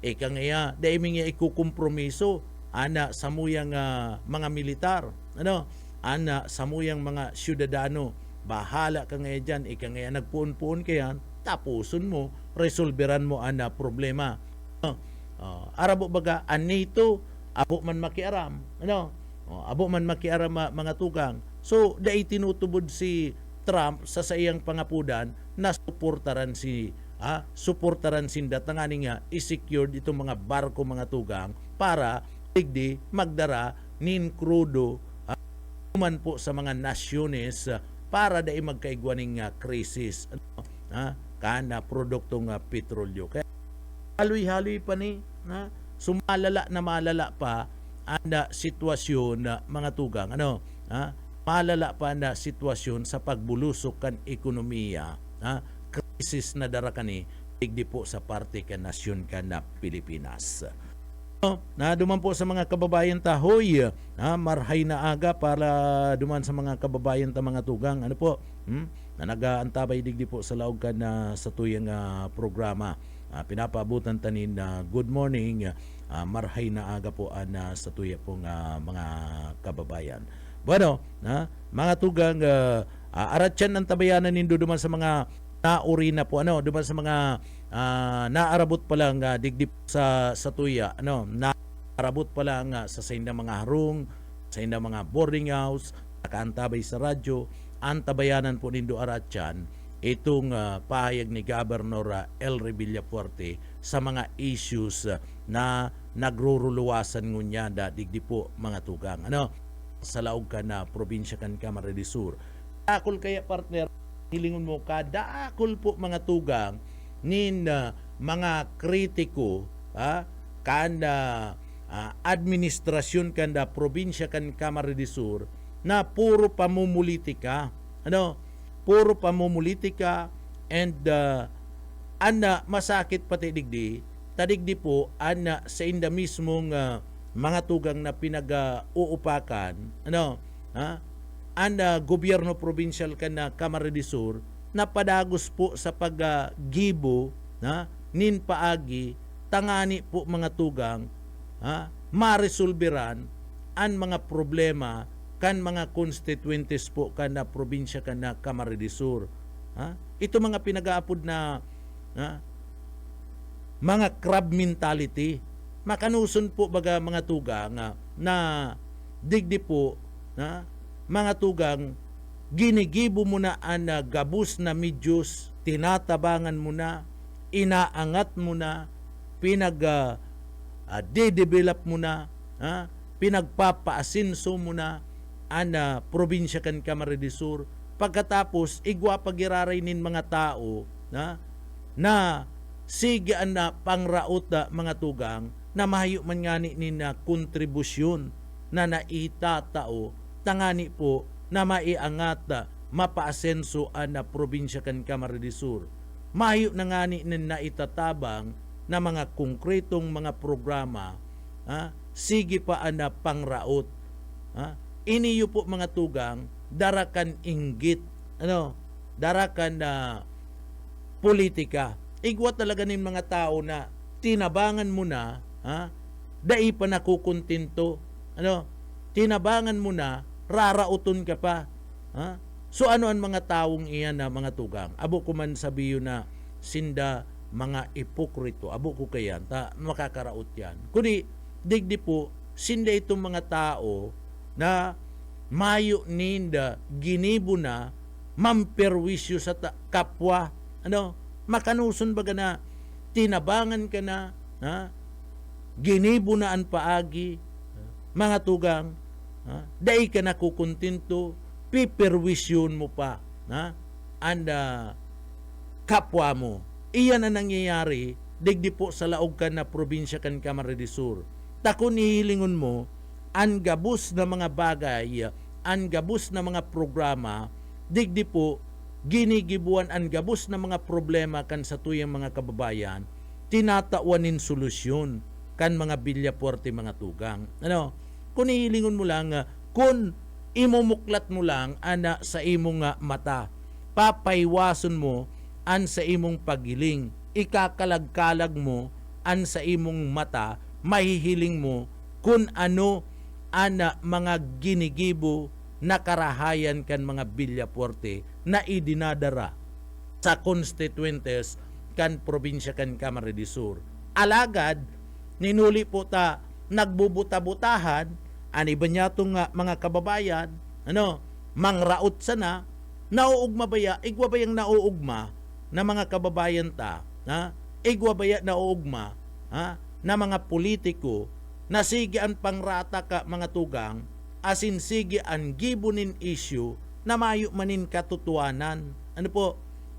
B: ika ngaya di mga ikukompromiso ana samuyang mga militar ana samuyang mga syudadano bahala ka ngayon dyan ika ngaya nagpuon-puon kayan tapuson mo resolveran mo ana problema arabo baga anito abo man makiaram abo man makiaram mga tugang so dai tinutubod si Trump sa iyang pangapudan na suportaran sinda tangani nga i-secured itong mga barko mga tugang para digdi magdara nin krudo man po sa mga nasyones para dai magkaigwaning krisis kana produktong petrolyo. Kaya haloy-haloy pa ni sumalala na malala pa ang sitwasyon mga tugang malala pa na sitwasyon sa pagbulusok kan ekonomiya krisis na dara kani digdi po sa parte kan nasyon kan na Pilipinas. Duman po sa mga kababayan tahoy marhay na aga para duman sa mga kababayan ta mga tugang na nagaantabay digdi po sa laog kan sa tuyang programa pinapaabutan tanin good morning marhay na aga po sa tuya pong mga kababayan. Bueno, mga tugang aratyan ang tabayanan nindo duman sa mga nauri na po duman sa mga naarabot pa lang digdip sa tuya naarabot pa lang sa inda mga harong sa inda mga boarding house nakaantabay sa radyo ang tabayanan po nindo aratyan itong pahayag ni Governor Elry Villafuerte sa mga issues na nagruruluwasan ngunya digdi po mga tugang sa laog ka na probinsya kan Camarines Sur. Akol kaya partner hilingon mo kadaakol po mga tugang nin mga kritiko kanda administrasyon kanda probinsya kan Camarines Sur na puro pamumulitika puro pamumulitika and masakit pati digdi tadigdi po sa inda mismong mga tugang na pinag-uupakan gobyerno provincial kan na Camarines Sur na padagos po sa paggibo nin paagi tangani po mga tugang maresolberan ang mga problema kan mga constituentes po kan na probinsya kan na Camarines Sur ito mga pinag-aapod na ha? Mga crab mentality. Makanuson po baga mga tugang na digdi po na mga tugang ginigibo mo na ang gabus na medyos, tinatabangan mo na, inaangat mo na, de-develop mo na, pinagpapaasinso mo na ang probinsya kan Camarines Sur. Pagkatapos igwa pagirarainin mga tao na sige na pangraot mga tugang na mahayo man ngani ni na kontribusyon na naitatao tangani po na maiangat mapaasenso na probinsya kan Camarines Sur. Mahayo na ngani ni naitatabang na mga konkretong mga programa sige pa na pangraot. Iniyo po mga tugang darakan inggit darakan na politika. Igwa talaga ng mga tao na tinabangan mo na, dai pa nakukuntinto, tinabangan mo na, rarauton ka pa. So ano ang mga taong iyan na mga tugang? Abo ko man sabiyo na sinda mga ipokrito, abo ko kayan, makakaraot yan. Kundi, digdi po, sinda itong mga tao na mayo ninda, ginibo na, mamperwisyo sa kapwa, makanuson baga na tinabangan ka na, ginibo na ang paagi, mga tugang, dai ka na kukuntinto, piperwisyon mo pa, anda kapwa mo. Iyan ang nangyayari, digdi po sa laog ka na probinsya kan Camarines Sur. Takon ihilingon mo, ang gabus na mga bagay, ang gabus na mga programa, digdi po, ginigibuan ang gabus na mga problema kan sa tuyang mga kababayan, tinatawanin solusyon kan mga bilyaporte mga tugang. Kung ihilingon mo lang, kung imumuklat mo lang ana sa imong mata, papaywason mo an sa imong pagiling, ikakalagkalag mo an sa imong mata, mahihiling mo kung ano ana mga ginigibo na karahayan kan mga bilyaporte na idinadara sa constituentes kan probinsya kan Camarines Sur. Alagad, ninuli po ta nagbubuta-butahan, ani ba niya itong mga kababayan, mangraot sana, nauugma baya, igwa bayang nauugma na mga kababayan ta, igwa baya nauugma, na mga politiko, na sige ang pangrata ka mga tugang, asin sige ang gibunin issue na mayo manin katutuanan.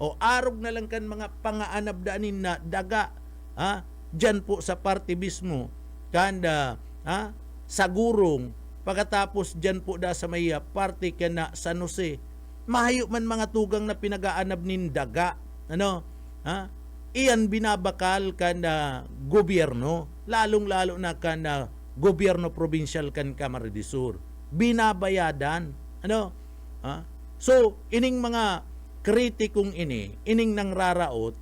B: O arog na lang kan mga pangaanabdaanin na daga, dyan po sa party mismo, kanda, sa gurong, pagkatapos dyan po da sa may party ka na San Jose, mahayo man mga tugang na pinagaanab nin daga, iyan binabakal kan na gobyerno, lalong-lalo na kan na gobyerno provincial kan Camarines Sur. Binabayadan. So, ining mga kritikong ining nang raraot,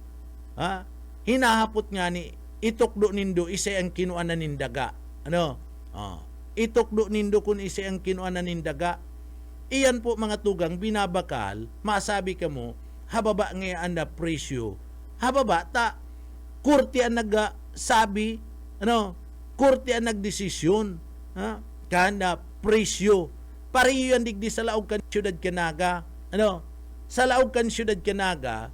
B: hinahapot nga ni itukdo nindo isa ang kinuanan nin daga. Itukdo nindo kung isa ang kinuanan nin daga. Iyan po mga tugang binabakal, masabi ka mo, hababa ngayon na presyo. Hababa ta, kurti ang nagsabi, kurti ang nagdesisyon, kanda presyo. Pariyo yan digdi sa laog kan siyudad Canaga. Sa laog kan siyudad Canaga,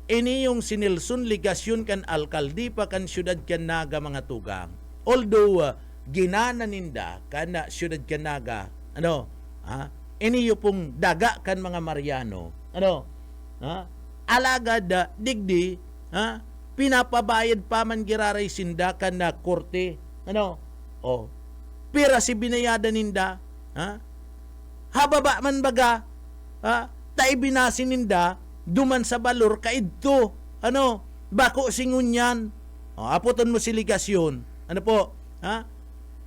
B: ini yung sinilsun ligasyon kan alkaldi pa kan siyudad Canaga mga tugang. Although, ginana ninda kan siyudad Canaga, ini yung pong daga kan mga Mariano, alagad digdi, pinapabayad pa man giraray sinda kan na korte, pira si binayada ninda, hababa man baga, tay binasin ninda, duman sa balor kaidto, bako singunyan, aputon mo si ligasyon,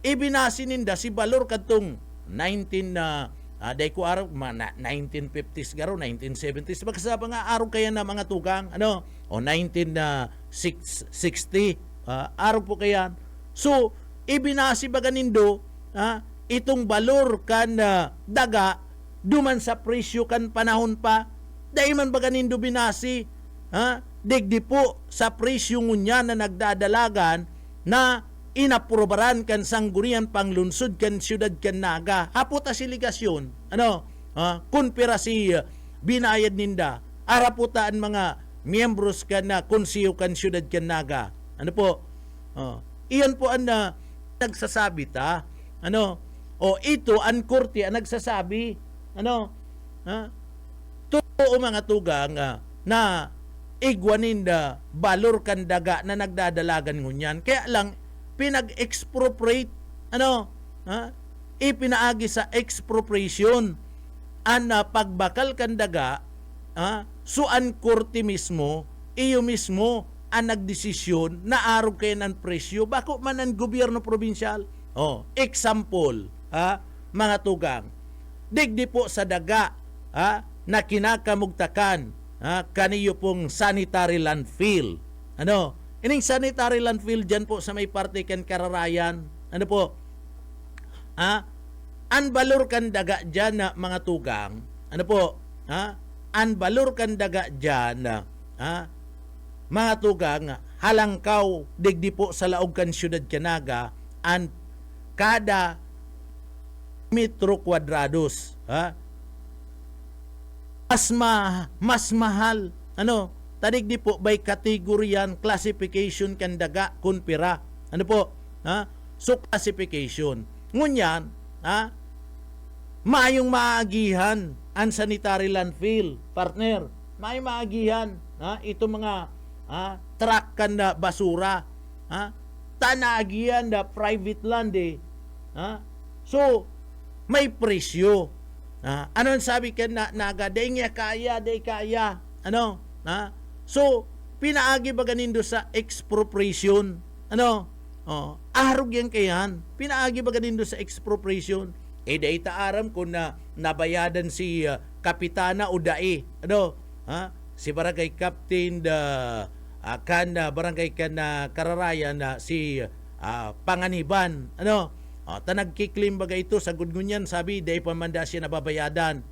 B: ibinasin ninda si balor kadtong 1950s garo, 1970s, magkasaba nga araw kaya na mga tugang, 1960, araw po kaya. So, ibinasi baga nindo, itong balor kan daga, duman sa presyo kan panahon pa, dahil man baga nindo binasi, digdi po sa presyo ngunya na nagdadalagan na inaprobaran kan sanggunian panglunsod kan siyudad kan Naga. Hapo ta siligasyon. Konspirasi binayad ninda. Araputaan mga miyembros kan na konsiyo kan siyudad kan Naga. Ano po? Iyan po ang nagsasabi ta. Ito ang korte ang nagsasabi. Totoo mga tugang na igwanin da balor kan daga na nagdadalagan ngunyan. Kaya lang pinag-expropriate ipinaagi sa expropriation an pagbakal kan daga suan korte mismo iyo mismo ang nagdesisyon na arog kayo ng presyo bako man ang gobyerno probinsyal. Example mga tugang digdi po sa daga na kinakamugtakan kaniyo pong sanitary landfill. Ining sanitary landfill dyan po sa may parte kan Kararayan. Ang balor kan daga dyan na mga tugang. Ang balor kan daga dyan na mga tugang halangkaw digdi po sa laog kan siyudad Naga ang kada metro kwadrados. Mas mahal. Tadigdi po by categoryan classification kan daga kun pira. So classification. Ngunyan, mayong maagihan ang sanitary landfill, partner. Mayong maagihan ito mga truck kan na basura. Tanaagihan na private land So may presyo. Ano ang sabi ka na Naga? Day kaya. So, pinaagi ba ganindo sa expropriation? Arog yan kayan. Pinaagi ba ganindo sa expropriation? Day taaram kung na nabayadan si Kapitana o Dae. Si Barangay Captain Barangay Kararayan na si Panganiban. Tanagkiklim baga ito sa gudngunyan sabi day pamanda siya nababayadan.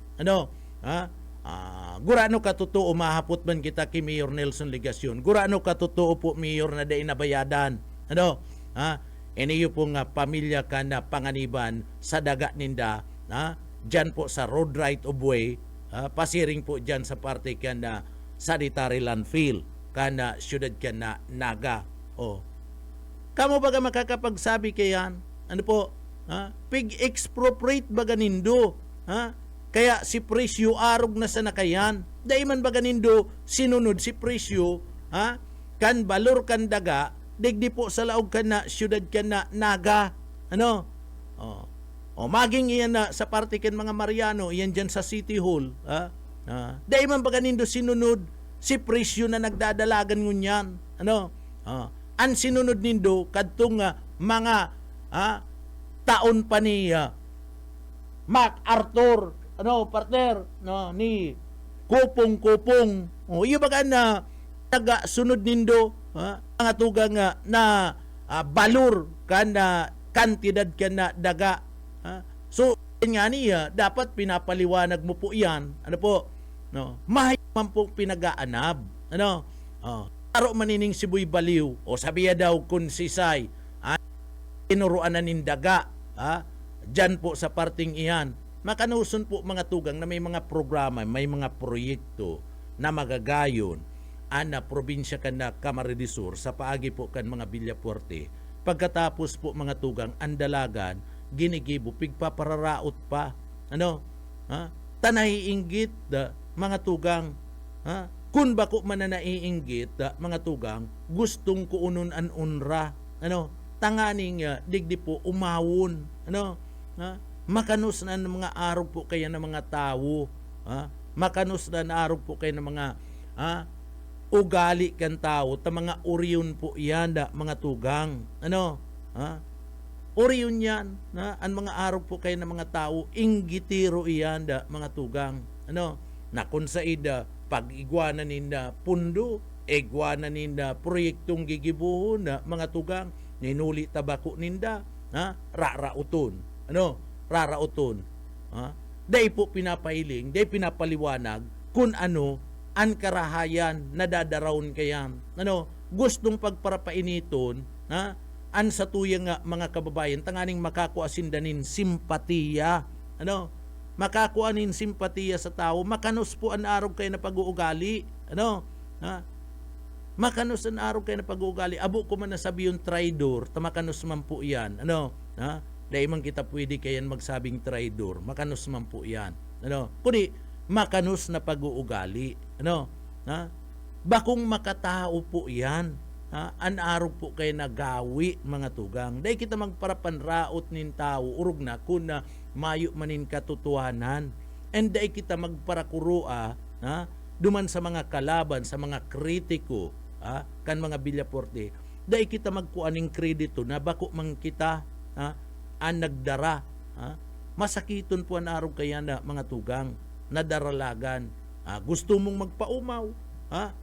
B: Gurano katotoo mahapot man kita kay Mayor Nelson Legasyon. Gurano katotoo po Mayor na day nabayadan. Iniyo pong pamilya ka na Panganiban sa daga ninda. Diyan po sa road right of way. Pasiring po diyan sa parte ka na sanitary landfill ka na siyudad ka na Naga. Kamo baga makakapagsabi kayan? Pig-expropriate baga nindo. Kaya si presyo arog na sa nakayan. Daiman baga nindo sinunod si presyo. Kan balor kan daga. Digdi po sa laog kan na siyudad kan na Naga. Maging iyan na sa parte kan mga Mariano. Iyan dyan sa City Hall. Daiman baga nindo sinunod si presyo na nagdadalagan ngunyan. Ang sinunod nindo kadtong mga taon pa ni MacArthur partner ni Kupong iyo baga na taga sunod nindo mga tugang na balur kan na kantidad kan na daga so nga niya dapat pinapaliwanag mo po yan mahiman po pinagaanab taro manining sibuy baliw o sabiya daw kun sisay tinuruan na nindaga dyan po sa parting iyan. Makanuson po mga tugang na may mga programa, may mga proyekto na magagayon na probinsya kan na Camarines Sur sa paagi po kan mga Villafuerte. Pagkatapos po mga tugang andalagan ginigibo pigpapararaot pa tanahiinggit mga tugang kun bako man na naiinggit mga tugang gustong kuunon an unra tanganing digdi po umawon makanos na ng mga arog po kaya ng mga tao makanos na arog po kaya ng mga ugali kan tao ta mga oriyon po yan mga tugang oriyon yan ang mga arog po kaya ng mga tao inggitiro iyan mga tugang na kung sa ida pag-igwana ninda pundo igwana ninda proyektong gigibuhon mga tugang ninuli tabako ninda rarauton rarauton day po pinapailing day pinapaliwanag kung ano an karahayan nadadarawon kayan. Gustong pagparapainiton, an sa tuyang nga mga kababayan tanganing makakuasindanin simpatiya. Makakuanin simpatiya sa tao, makanos po an arog kayo na pag-uugali. Makanos an arog kayo na pag-uugali. Abo ko man nasabi yung traidor, tamakanos man po yan. Dahil man kita pwede kayan magsabing traidor, makanos man po yan. Kundi, makanos na pag-uugali. Bakong makatao po yan. An arog po kayo nagawi mga tugang. Dahil kita magparapanraot nin tao, urog na kung na mayo manin katotohanan. And dahil kita magparakurua, duman sa mga kalaban, sa mga kritiko, kan mga Villaporte, dahil kita magkuaning kredito na bako man kita an nagdara. Masakiton po an arog kaya na mga tugang, nadaralagan. Gusto mong magpaumaw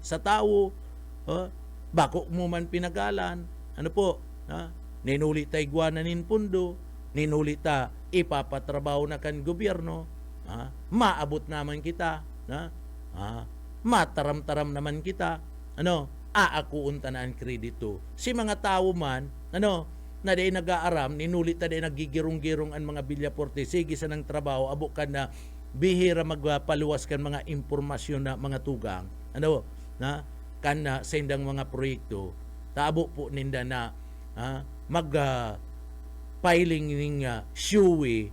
B: sa tao, bako mo man pinagalan, ninuli ta igwananin pundo, ninuli ta ipapatrabaho na kan gobyerno, maabot naman kita, mataram-taram naman kita, aakuon ta na ang kredito. Si mga tao man, na di nag-aaram, ninuli ta di nagigirong-girong ang mga Villaporte, sige sa ng trabaho, abo ka na bihira magpaluwas kan mga impormasyon na mga tugang, kan na sa indang mga proyekto, tabo po ninda na mag-filing ng shuwi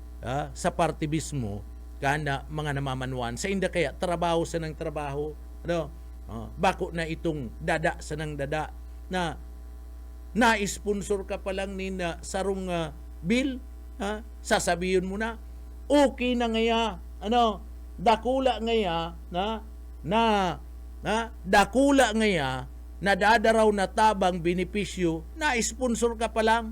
B: sa partibismo kan na mga namamanwan. Sa inda kaya, trabaho sa ng trabaho, bako na itong dada sa ng dada, na na-sponsor ka pa lang ni sarong bill, sasabihin mo na, okay na ngaya, dakula ngaya, dakula ngaya, nadadaraw na tabang benepisyo, na-sponsor ka pa lang,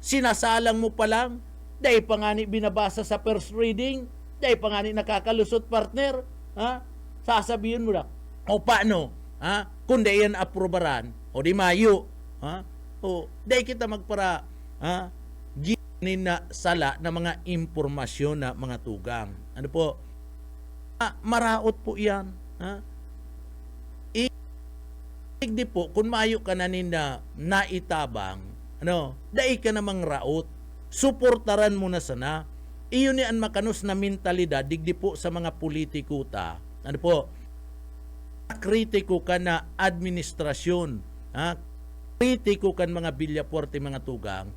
B: sinasalang mo pa lang, dahil pangani binabasa sa first reading, dahil pangani nakakalusot partner, sasabihin mo na, o paano, kung di yan aprobaran, o di mayo, o dahil kita magpara, ginin na sala na mga impormasyon na mga tugang. Maraot po yan, di po, kung mayo ka na naitabang, dai ka namang raot, suportaran mo na sana, iyon ni ang makanos na mentalidad, digdi po sa mga politiko ta, kritiko ka na administrasyon, kritiko kan mga Villaporte mga tugang,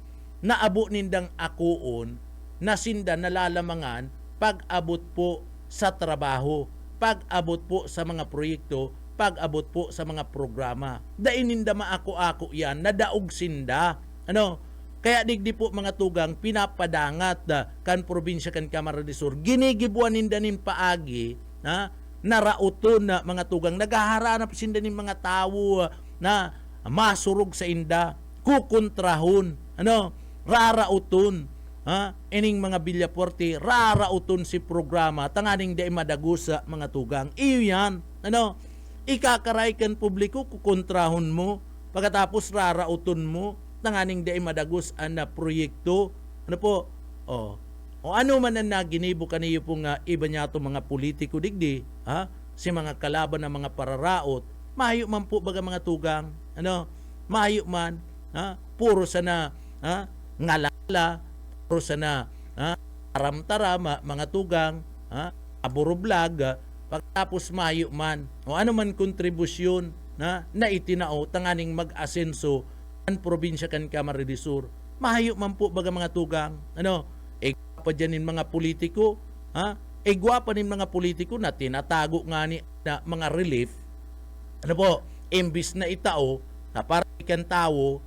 B: na abo nindang akuon, na sinda nalalamangan, pag-abot po sa trabaho, pag-abot po sa mga proyekto, pag-abot po sa mga programa. Daininda maako-ako yan, nadaog sinda. Kaya digdi po mga tugang, pinapadangat kan probinsya kan Camarines del Sur, ginigibuan ninda nin paagi, narauton na mga tugang, nagaharanap sinda nin mga tao na masurog sa inda, kukontrahon, rarauton, ining mga Villaporte, rarauton si programa, tanganing di madagus sa mga tugang. Iyo yan, ikakaray kan publiko, kukontrahon mo, pagkatapos rarauton mo, tanganing di madagos na proyekto. O ano man ang naginibo kaniyo pong iba niya ito mga politiko digdi, si mga kalaban ng mga pararaot, mahayo man po baga mga tugang, mahayo man, puro sana, ngalala, puro sana, taram-tarama, mga tugang, aburoblag, pagtapos mayo man o ano man kontribusyon na itinao tanganing mag-asenso ang probinsya kan Camarines del Sur, mahayo man po baga mga tugang, pa dyanin mga politiko, gwapa nin mga politiko na tinatago nga ni na mga relief, imbis na itao na para kan tao,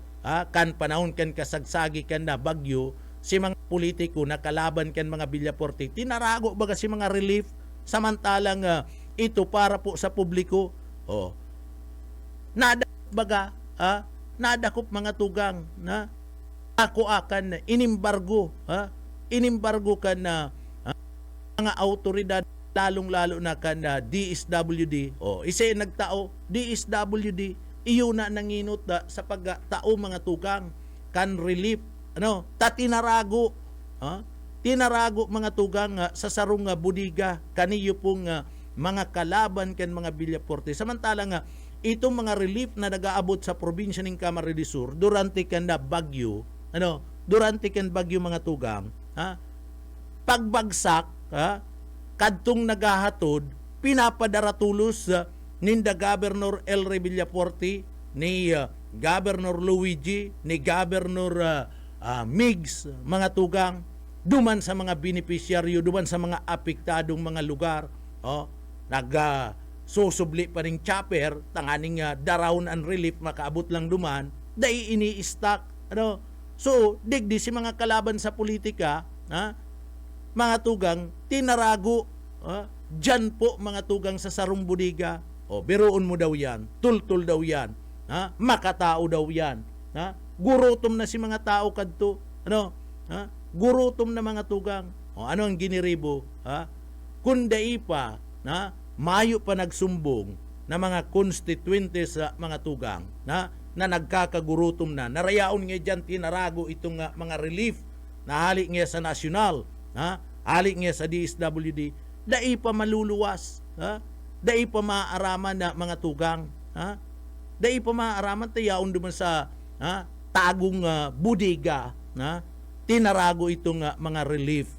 B: kan panahon kan kasagsagi kan na bagyo, si mga politiko na kalaban kan mga Villaporte, tinarago baga si mga relief, samantalang ito para po sa publiko. Nadakop baga, nadakop mga tugang na ako akan inimbargo, inimbargo kan na mga autoridad, lalong-lalo na kan DSWD. Isa nagtao, DSWD, iyo na nanginot sa pagtao mga tugang kan relief. Tinarago, tinarago mga tugang sa sarong budiga kaniyo pong mga kalaban ken mga Villaporte. Samantala nga itong mga relief na nagaabot sa probinsya ng Camarines Sur durante kan na bagyo, durante kan bagyo mga tugang, pagbagsak, kadtong nagahatod, pinapadara tulos ninda Governor Elre Villaporte, ni Governor Luigi, ni Governor Migs, mga tugang, duman sa mga beneficiaryo, duman sa mga apektadong mga lugar, susubli pa ring chopper, tanganing darawon and relief, makaabot lang duman, dai ini-stack, So, digdi si mga kalaban sa politika, mga tugang, tinarago, dyan po mga tugang sa sarong budiga, biroon mo daw yan, tultul daw yan, makatao daw yan, gurutom na si mga tao kadto, gurutom na mga tugang, ano ang giniribo, kundai pa, mayo pa nagsumbong na mga constituentes sa mga tugang, na nagkakagurutom na, narayaon nga dyan tinarago itong mga relief na halik nga sa nasyonal, halik nga sa DSWD, dai pa maluluwas, dai pa maaaraman na mga tugang, dai pa maaaraman tayaon duman sa tagong budiga, tinarago itong mga relief.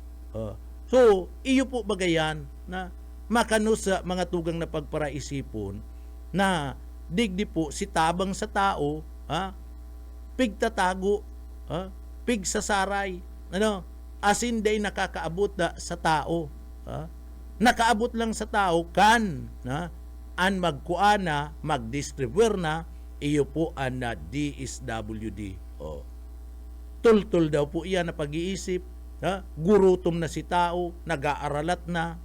B: So, iyo po bagayan na makano sa mga tugang na pagparaisipon na digdi po si tabang sa tao, pigtatago, pigsasaray, asin day nakakaabot sa tao, nakaabot lang sa tao kan an magkuana, magdistribuer na, iyo po an DSWD. Tultul daw po iyan na pag-iisip, gurutom na si tao, nag-aaralat na,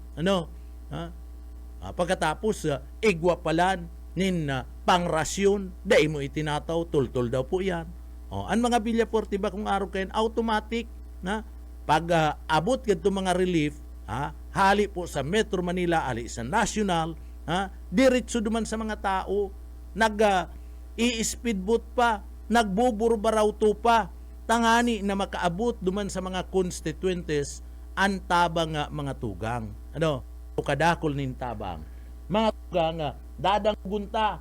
B: pagkatapos igwapalan nin pangrasyon, dai mo itinataw, tultul daw po yan. Ang mga Villaporte ba kung araw kayo, automatic, pag abot kadto mga relief, hali po sa Metro Manila, hali sa National, diretso duman sa mga tao, i-speedboat pa, nagbuburbaraw to pa, tangani na makaabot duman sa mga constituentes, ang tabang mga tugang. Kadakol nin tabang. Mga tugang, dadang gunta,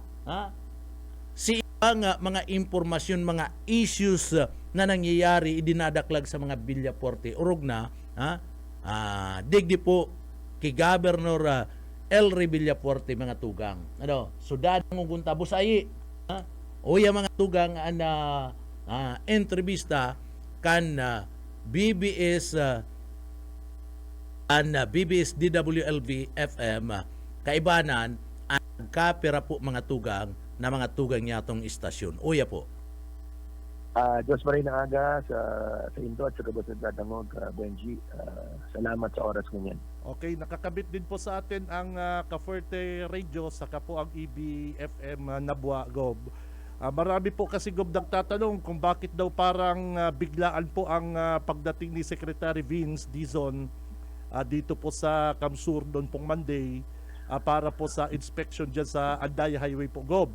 B: si ibang mga impormasyon, mga issues na nangyayari, idinadaklag sa mga Villaporte, urog na, digdi po, kay Governor Elre Villaporte, mga tugang. So dadang gunta, busay, uya mga tugang, entrevista kan BBS BBS DWLV FM kaibanan ang kapira po mga tugang na mga tugang yatong istasyon. Uya po.
E: Diyos maray na aga sa Indo at sa Gabos ng Dadangog, Benji. Salamat sa oras ngayon.
F: Okay, nakakabit din po sa atin ang Ka-Fuerte Radio saka po ang EBFM Nabwa Gob. Marami po kasi Gob nagtatanong kung bakit daw parang biglaan po ang pagdating ni Secretary Vince Dizon dito po sa Kamsur doon pong Monday para po sa inspection dyan sa Andaya Highway po Gob.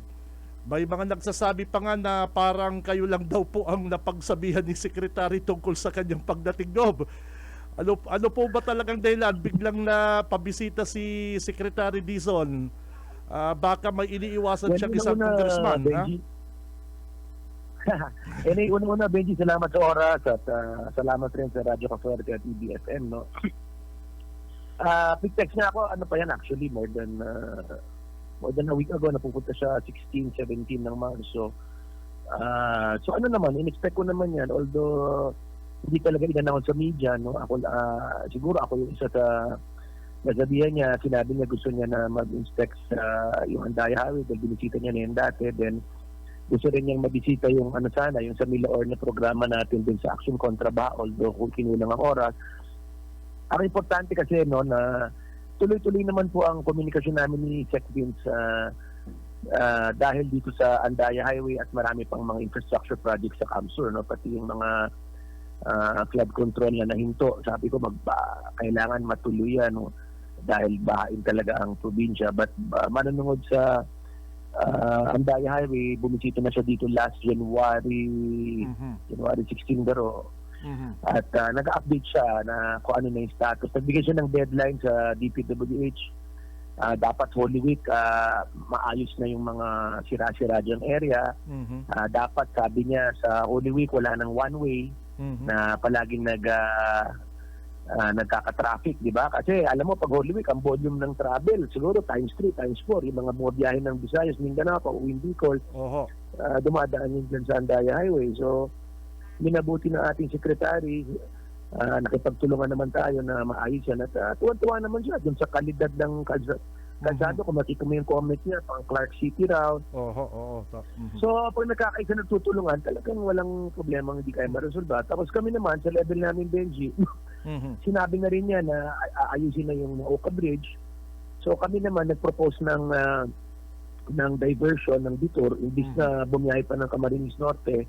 F: May mga nagsasabi pa nga na parang kayo lang daw po ang napagsabihan ni Secretary tungkol sa kanyang pagdating Gob. Ano po ba talagang dahilan? Biglang na pabisita si Secretary Dizon. Baka may iniiwasan siyang isang congressman.
E: Una-una, Benji, salamat sa oras at salamat rin sa Radyo Ka-Fuerte at EBFM. Pig-text niya ako, ano pa yan actually, more than a week ago, napupunta siya 16, 17 ng Marso. So ano naman, in-expect ko naman yan, although hindi talaga in-announce sa media, siguro ako yung isa sa nasabihan niya, sinabi niya gusto niya na mag-inspect sa yung Andaya Highway dahil binisita niya na yan dati. Then gusto rin niyang mabisita yung yung sa Milaor na programa natin din sa Action Contra Baha, although kung kinulang ang oras. Ang importante kasi na tuloy-tuloy naman po ang komunikasyon namin ni Sec Vince dahil dito sa Andaya Highway at marami pang mga infrastructure projects sa Kamsur, pati yung mga flood control na nahinto. Sabi ko kailangan matuloy yan dahil bahain talaga ang probinsya. But manunungod sa Andaya Highway, bumisita na siya dito last January 16 daro. At nag-update siya na kung ano na yung status. Nagbigay siya ng deadline sa DPWH dapat Holy Week maayos na yung mga sira-sira dyan area. Dapat sabi niya sa Holy Week wala nang one way na palaging nagkaka-traffic, di ba? Kasi alam mo pag Holy Week ang volume ng travel siguro times 3, times 4 yung mga biyahe ng Visayas, Mindanao, pauwing Bicol. Dumadaan yun dyan sa Andaya Highway. So minabuti ng ating secretary, nakipagtulungan naman tayo na maayos yan at tuwan-tuwa naman siya dun sa kalidad ng kalsado. Kung makita mo yung comment niya pang Clark City Route. So pag nagkakaisa nagtutulungan, talagang walang problema hindi kaya maresolba. Tapos kami naman sa level namin, Benji, sinabi na rin niya na aayusin na yung Oka Bridge. So kami naman nagpropose ng diversion ng detour imbis na bumiyahe pa ng Camarines Norte.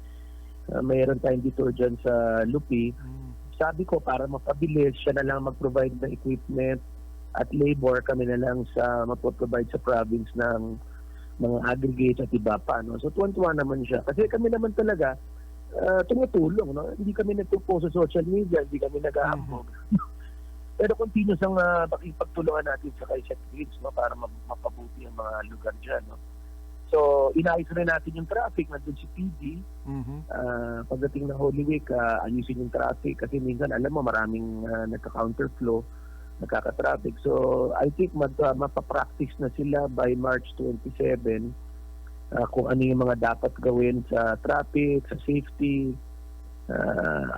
E: Mayroon tayong detour dyan sa Lupi. Sabi ko para mapabilis, siya na lang mag-provide ng equipment at labor, kami na lang sa mag-provide sa province ng mga aggregates at iba pa. No? So tuwan-tuwa naman siya. Kasi kami naman talaga tumutulong. No? Hindi kami nagpo-post sa social media, hindi kami nag-aambog. Pero continuous ang pakipagtulungan natin sa kay Sec Grids, no? Para mapabuti ang mga lugar dyan. No? So, inayos rin natin yung traffic. Nandun si PD. Pagdating ng Holy Week, ayusin yung traffic. Kasi minsan, alam mo, maraming nagka-counterflow, nagkaka-traffic. So, I think mapapractice na sila by March 27 kung ano yung mga dapat gawin sa traffic, sa safety.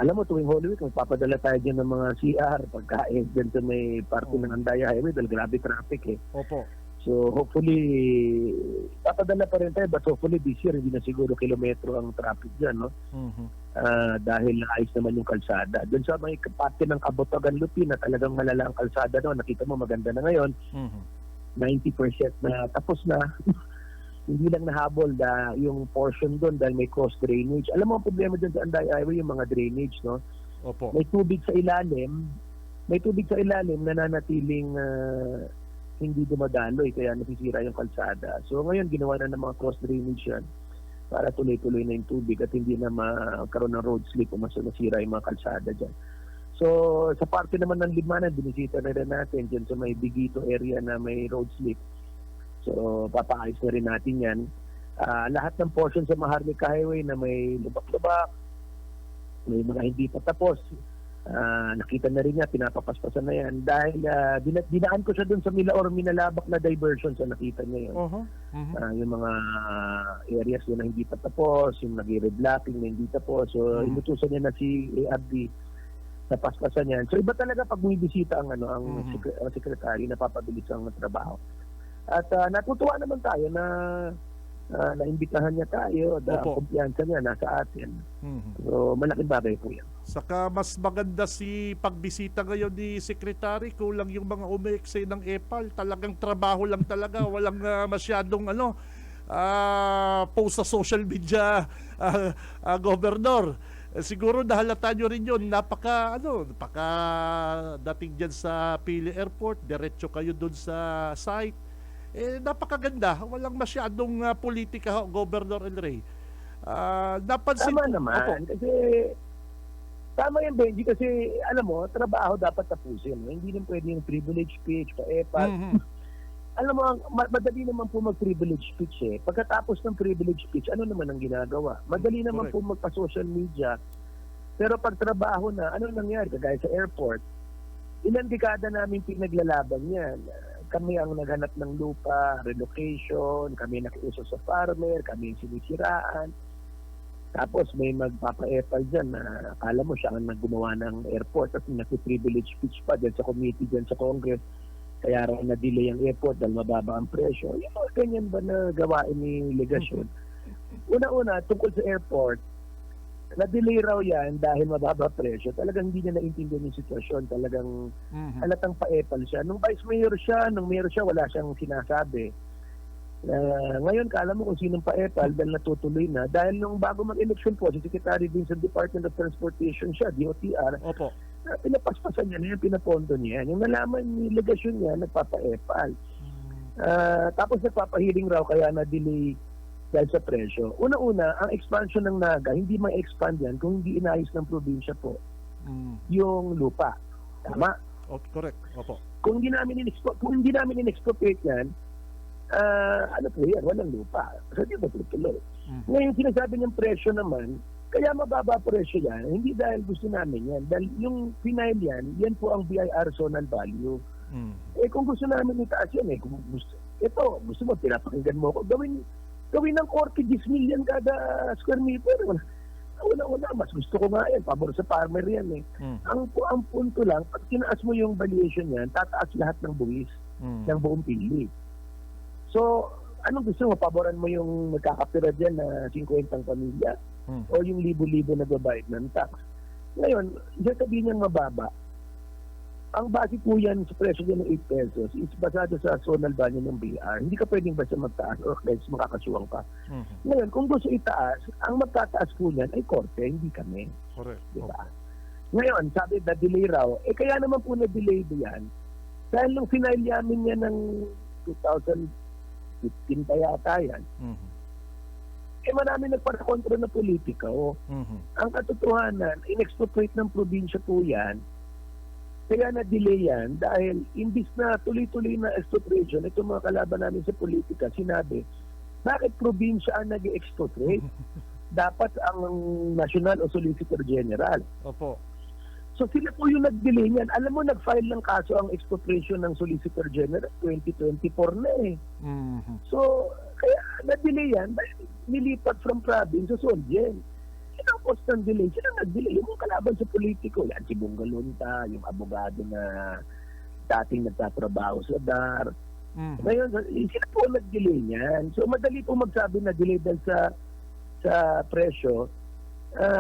E: Alam mo, tuwing Holy Week, magpapadala tayo dyan ng mga CR, pagkain dyan sa may parte ng Andaya Highway dahil grabe traffic eh.
F: Opo.
E: So hopefully, papadala pa rin tayo, but hopefully this year hindi na siguro kilometro ang traffic dyan, no? Dahil ayos naman yung kalsada. Doon sa may parte ng Kabotagan Lupi na talagang malala ang kalsada, no? Nakita mo maganda na ngayon, 90% na tapos na. Hindi lang nahabol yung portion doon dahil may cross drainage. Alam mo ang problema dyan sa Andaya Highway, yung mga drainage, no?
F: Opo.
E: May tubig sa ilalim nananatiling hindi dumadaloy kaya nasisira yung kalsada. So ngayon ginawa na ng mga cross drainage yan para tuloy-tuloy na yung tubig at hindi na magkaroon ng road slip o masira yung mga kalsada dyan. So sa parte naman ng Libmanan, binisita na rin natin dyan sa may Bigito area na may road slip. So papaayos na rin natin yan. Lahat ng portion sa Maharlika Highway na may lubak-lubak, may mga hindi pa tapos, nakita na rin niya, pinapapaspasan na yan dahil dinaan ko siya dun sa Milaor Minalabak na diversion, so nakita niya yun. Yung mga areas doon na hindi pa tapos, yung nag-reblocking na hindi tapos, so inutusan niya na si ARD na paspasan yan. So iba talaga pag bumibisita ang sekretary, napapabilis ang trabaho. At natutuwa naman tayo na naimbitahan niya tayo, kumpiyansa niya nasa atin. So malaking bagay po yan.
F: Saka mas maganda si pagbisita ngayon ni Secretary, kulang yung mga umeeksay ng EPAL, talagang trabaho lang talaga, walang masyadong post sa social media, Governor. Siguro nahalata nyo rin yun, napaka dating dyan sa Pili Airport, diretso kayo dun sa site. Napakaganda, walang masyadong politika, Governor El Rey. Napansin
E: tama
F: ko,
E: naman, kasi tama yan, Benji, kasi alam mo, trabaho dapat tapusin. Hindi naman pwede yung privilege speech, pa-EPAL. Alam mo, madali naman po mag-privilege speech eh. Pagkatapos ng privilege speech, ano naman ang ginagawa? Madali naman po magpa-social media. Pero pag trabaho na, ano nangyari? Kagaya sa airport, ilang dekada namin pinaglalaban yan. Kami ang naghanap ng lupa, relocation, kami nakiuso sa farmer, kami yung sinisiraan. Tapos may magpapa-EPAL dyan na akala mo siya ang naggumawa ng airport at nag-privilege speech pa dyan sa committee dyan sa Congress. Kaya raw na-delay ang airport dahil mababa ang presyo. Yung mga ganyan ba na gawain ni legasyon? Una-una, tungkol sa airport, na-delay raw yan dahil mababa presyo. Talagang hindi niya naintindihan yung sitwasyon. Talagang halatang pa-EPAL siya. Nung vice mayor siya, wala siyang sinasabi. Ngayon, kaalam mo kung sinong pa-EPAL dahil natutuloy na. Dahil nung bago mag-election po, si Secretary din sa Department of Transportation siya, DOTR, pinapaspasan niya na yan, pinapondo niya yan. Yung nalaman ni legasyon niya, nagpapa-EPAL. Tapos nagpapahiring raw kaya na-delay dahil sa presyo. Una-una, ang expansion ng Naga, hindi ma-expand yan kung hindi inayos ng probinsya po yung lupa. Tama?
F: Correct. Opo.
E: Kung hindi namin in-expropriate yan, ano po yan, walang lupa. So, di ba tutuloy? Ngayon, sinasabi niyang presyo naman, kaya mababa presyo yan, hindi dahil gusto namin yan. Dahil yung final yan po ang BIR zonal value. Kung gusto namin itaas yan, kung gusto mo, pinapakinggan mo ako, gawin ng 40 million kada square meter. Una, mas gusto ko nga yan, pabor sa farmer yan Ang punto lang, pag tinaas mo yung valuation yan, tataas lahat ng buwis ng buong pili. So, anong gusto mo? Paboran mo yung magkakapira dyan na 50 pamilya o yung libo-libo na babayad ng tax? Ngayon, sasabihin niyang mababa. Ang base po yan sa presyo dyan ng 8 pesos is basado sa zonal value ng BR. Hindi ka pwedeng basta magtaas o kaya makakasuwang ka. Ngayon, kung gusto itaas, ang magtataas po yan ay korte, hindi kami.
F: Correct.
E: Diba? Ngayon, sabi na delay raw, kaya naman po na-delay yan dahil nung finalyamin niya ng 2015 pa yata yan, marami nagparakontra na politika. Ang katotohanan, in-expropriate ng probinsya po yan, kaya na-delay yan dahil imbis na tuloy-tuloy na expropriation, itong mga kalaban namin sa politika, sinabi, bakit probinsya ang nag-expropriate? Dapat ang national o solicitor general.
F: Opo.
E: So sila po yung nag-delay niyan. Alam mo, nag-file ng kaso ang expropriation ng solicitor general 2024 na So, kaya na-delay yan dahil nilipat from province to Solgen. Ang cost ng delay, sila nag-delay. Yung kalaban sa politiko, yan si Bungalunta, yung abogado na dating nagtatrabaho sa DAR. Ngayon, sila po nag-delay niyan. So, madali po magsabi na delay dahil sa presyo.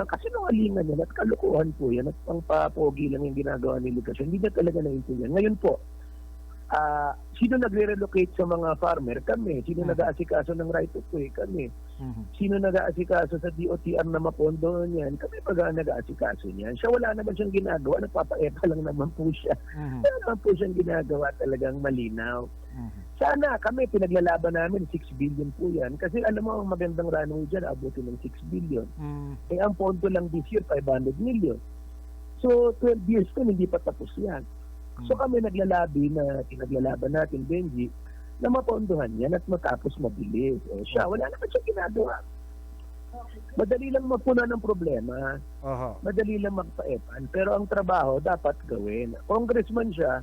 E: Kasi nungalingan yan at kalukuhan po yan at pangpapogi lang yung ginagawa ni Lucas. Hindi na talaga naintindihan. Ngayon po, sino nagre-relocate sa mga farmer? Kami. Sino nag-aasikaso ng right of way? Kami. Sino nag-aasikaso sa DOTR na mapondo niyan? Kami pag nag-aasikaso niyan. Siya wala naman siyang ginagawa. Nagpapa-epa lang naman po siya. Wala naman po siyang ginagawa talagang malinaw. Sana kami, pinaglalaban namin, 6 billion po yan. Kasi alam mo, ang magandang runway dyan, abutin ng 6 billion. Ang pondo lang this year, 500 million. So, 12 years ko, hindi pa tapos yan. So kami naglalabi na pinaglalaban natin, Benji, na mapondohan yan at matapos mabilis. Siya, wala naman siya ginagawa. Madali lang magpuna ng problema. Madali lang magpa-epan. Pero ang trabaho dapat gawin. Congressman siya,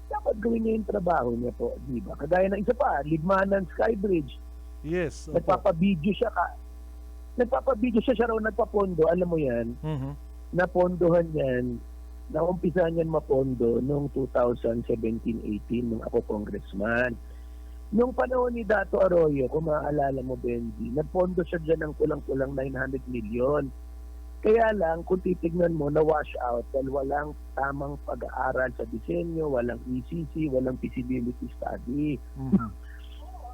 E: dapat gawin niya yung trabaho niya po. Diba? Kagaya ng isa pa, Ligmanan Skybridge.
F: Yes.
E: Nagpapabidyo siya siya raw nagpapondo. Alam mo yan, napondohan yan. Naumpisahan yan mapondo noong 2017-18 nung ako congressman. Nung panahon ni Dato Arroyo, kung maaalala mo, Benji, nagpondo siya dyan ng kulang-kulang 900 million. Kaya lang, kung titignan mo, na-wash out dahil walang tamang pag-aaral sa disenyo, walang ECC, walang feasibility study.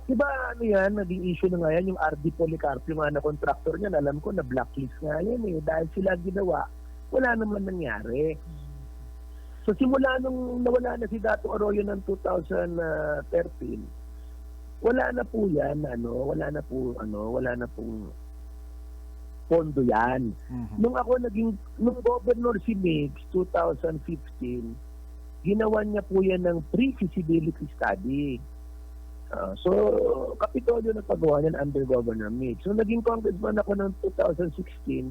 E: Diba ano yan, naging issue na nga yan, yung RD Policarpio nga na contractor niyan, alam ko na blacklist nga yan dahil sila ginawa, wala naman nangyari. So simula nung nawala na si Dato Arroyo ng 2013, wala na po yan, wala na pong pondo yan. Nung governor si Migs 2015, ginawa niya po yan ng pre-feasibility study. So Kapitolyo nagpagawa niyan under Governor Migs. So naging congressman ako ng 2016.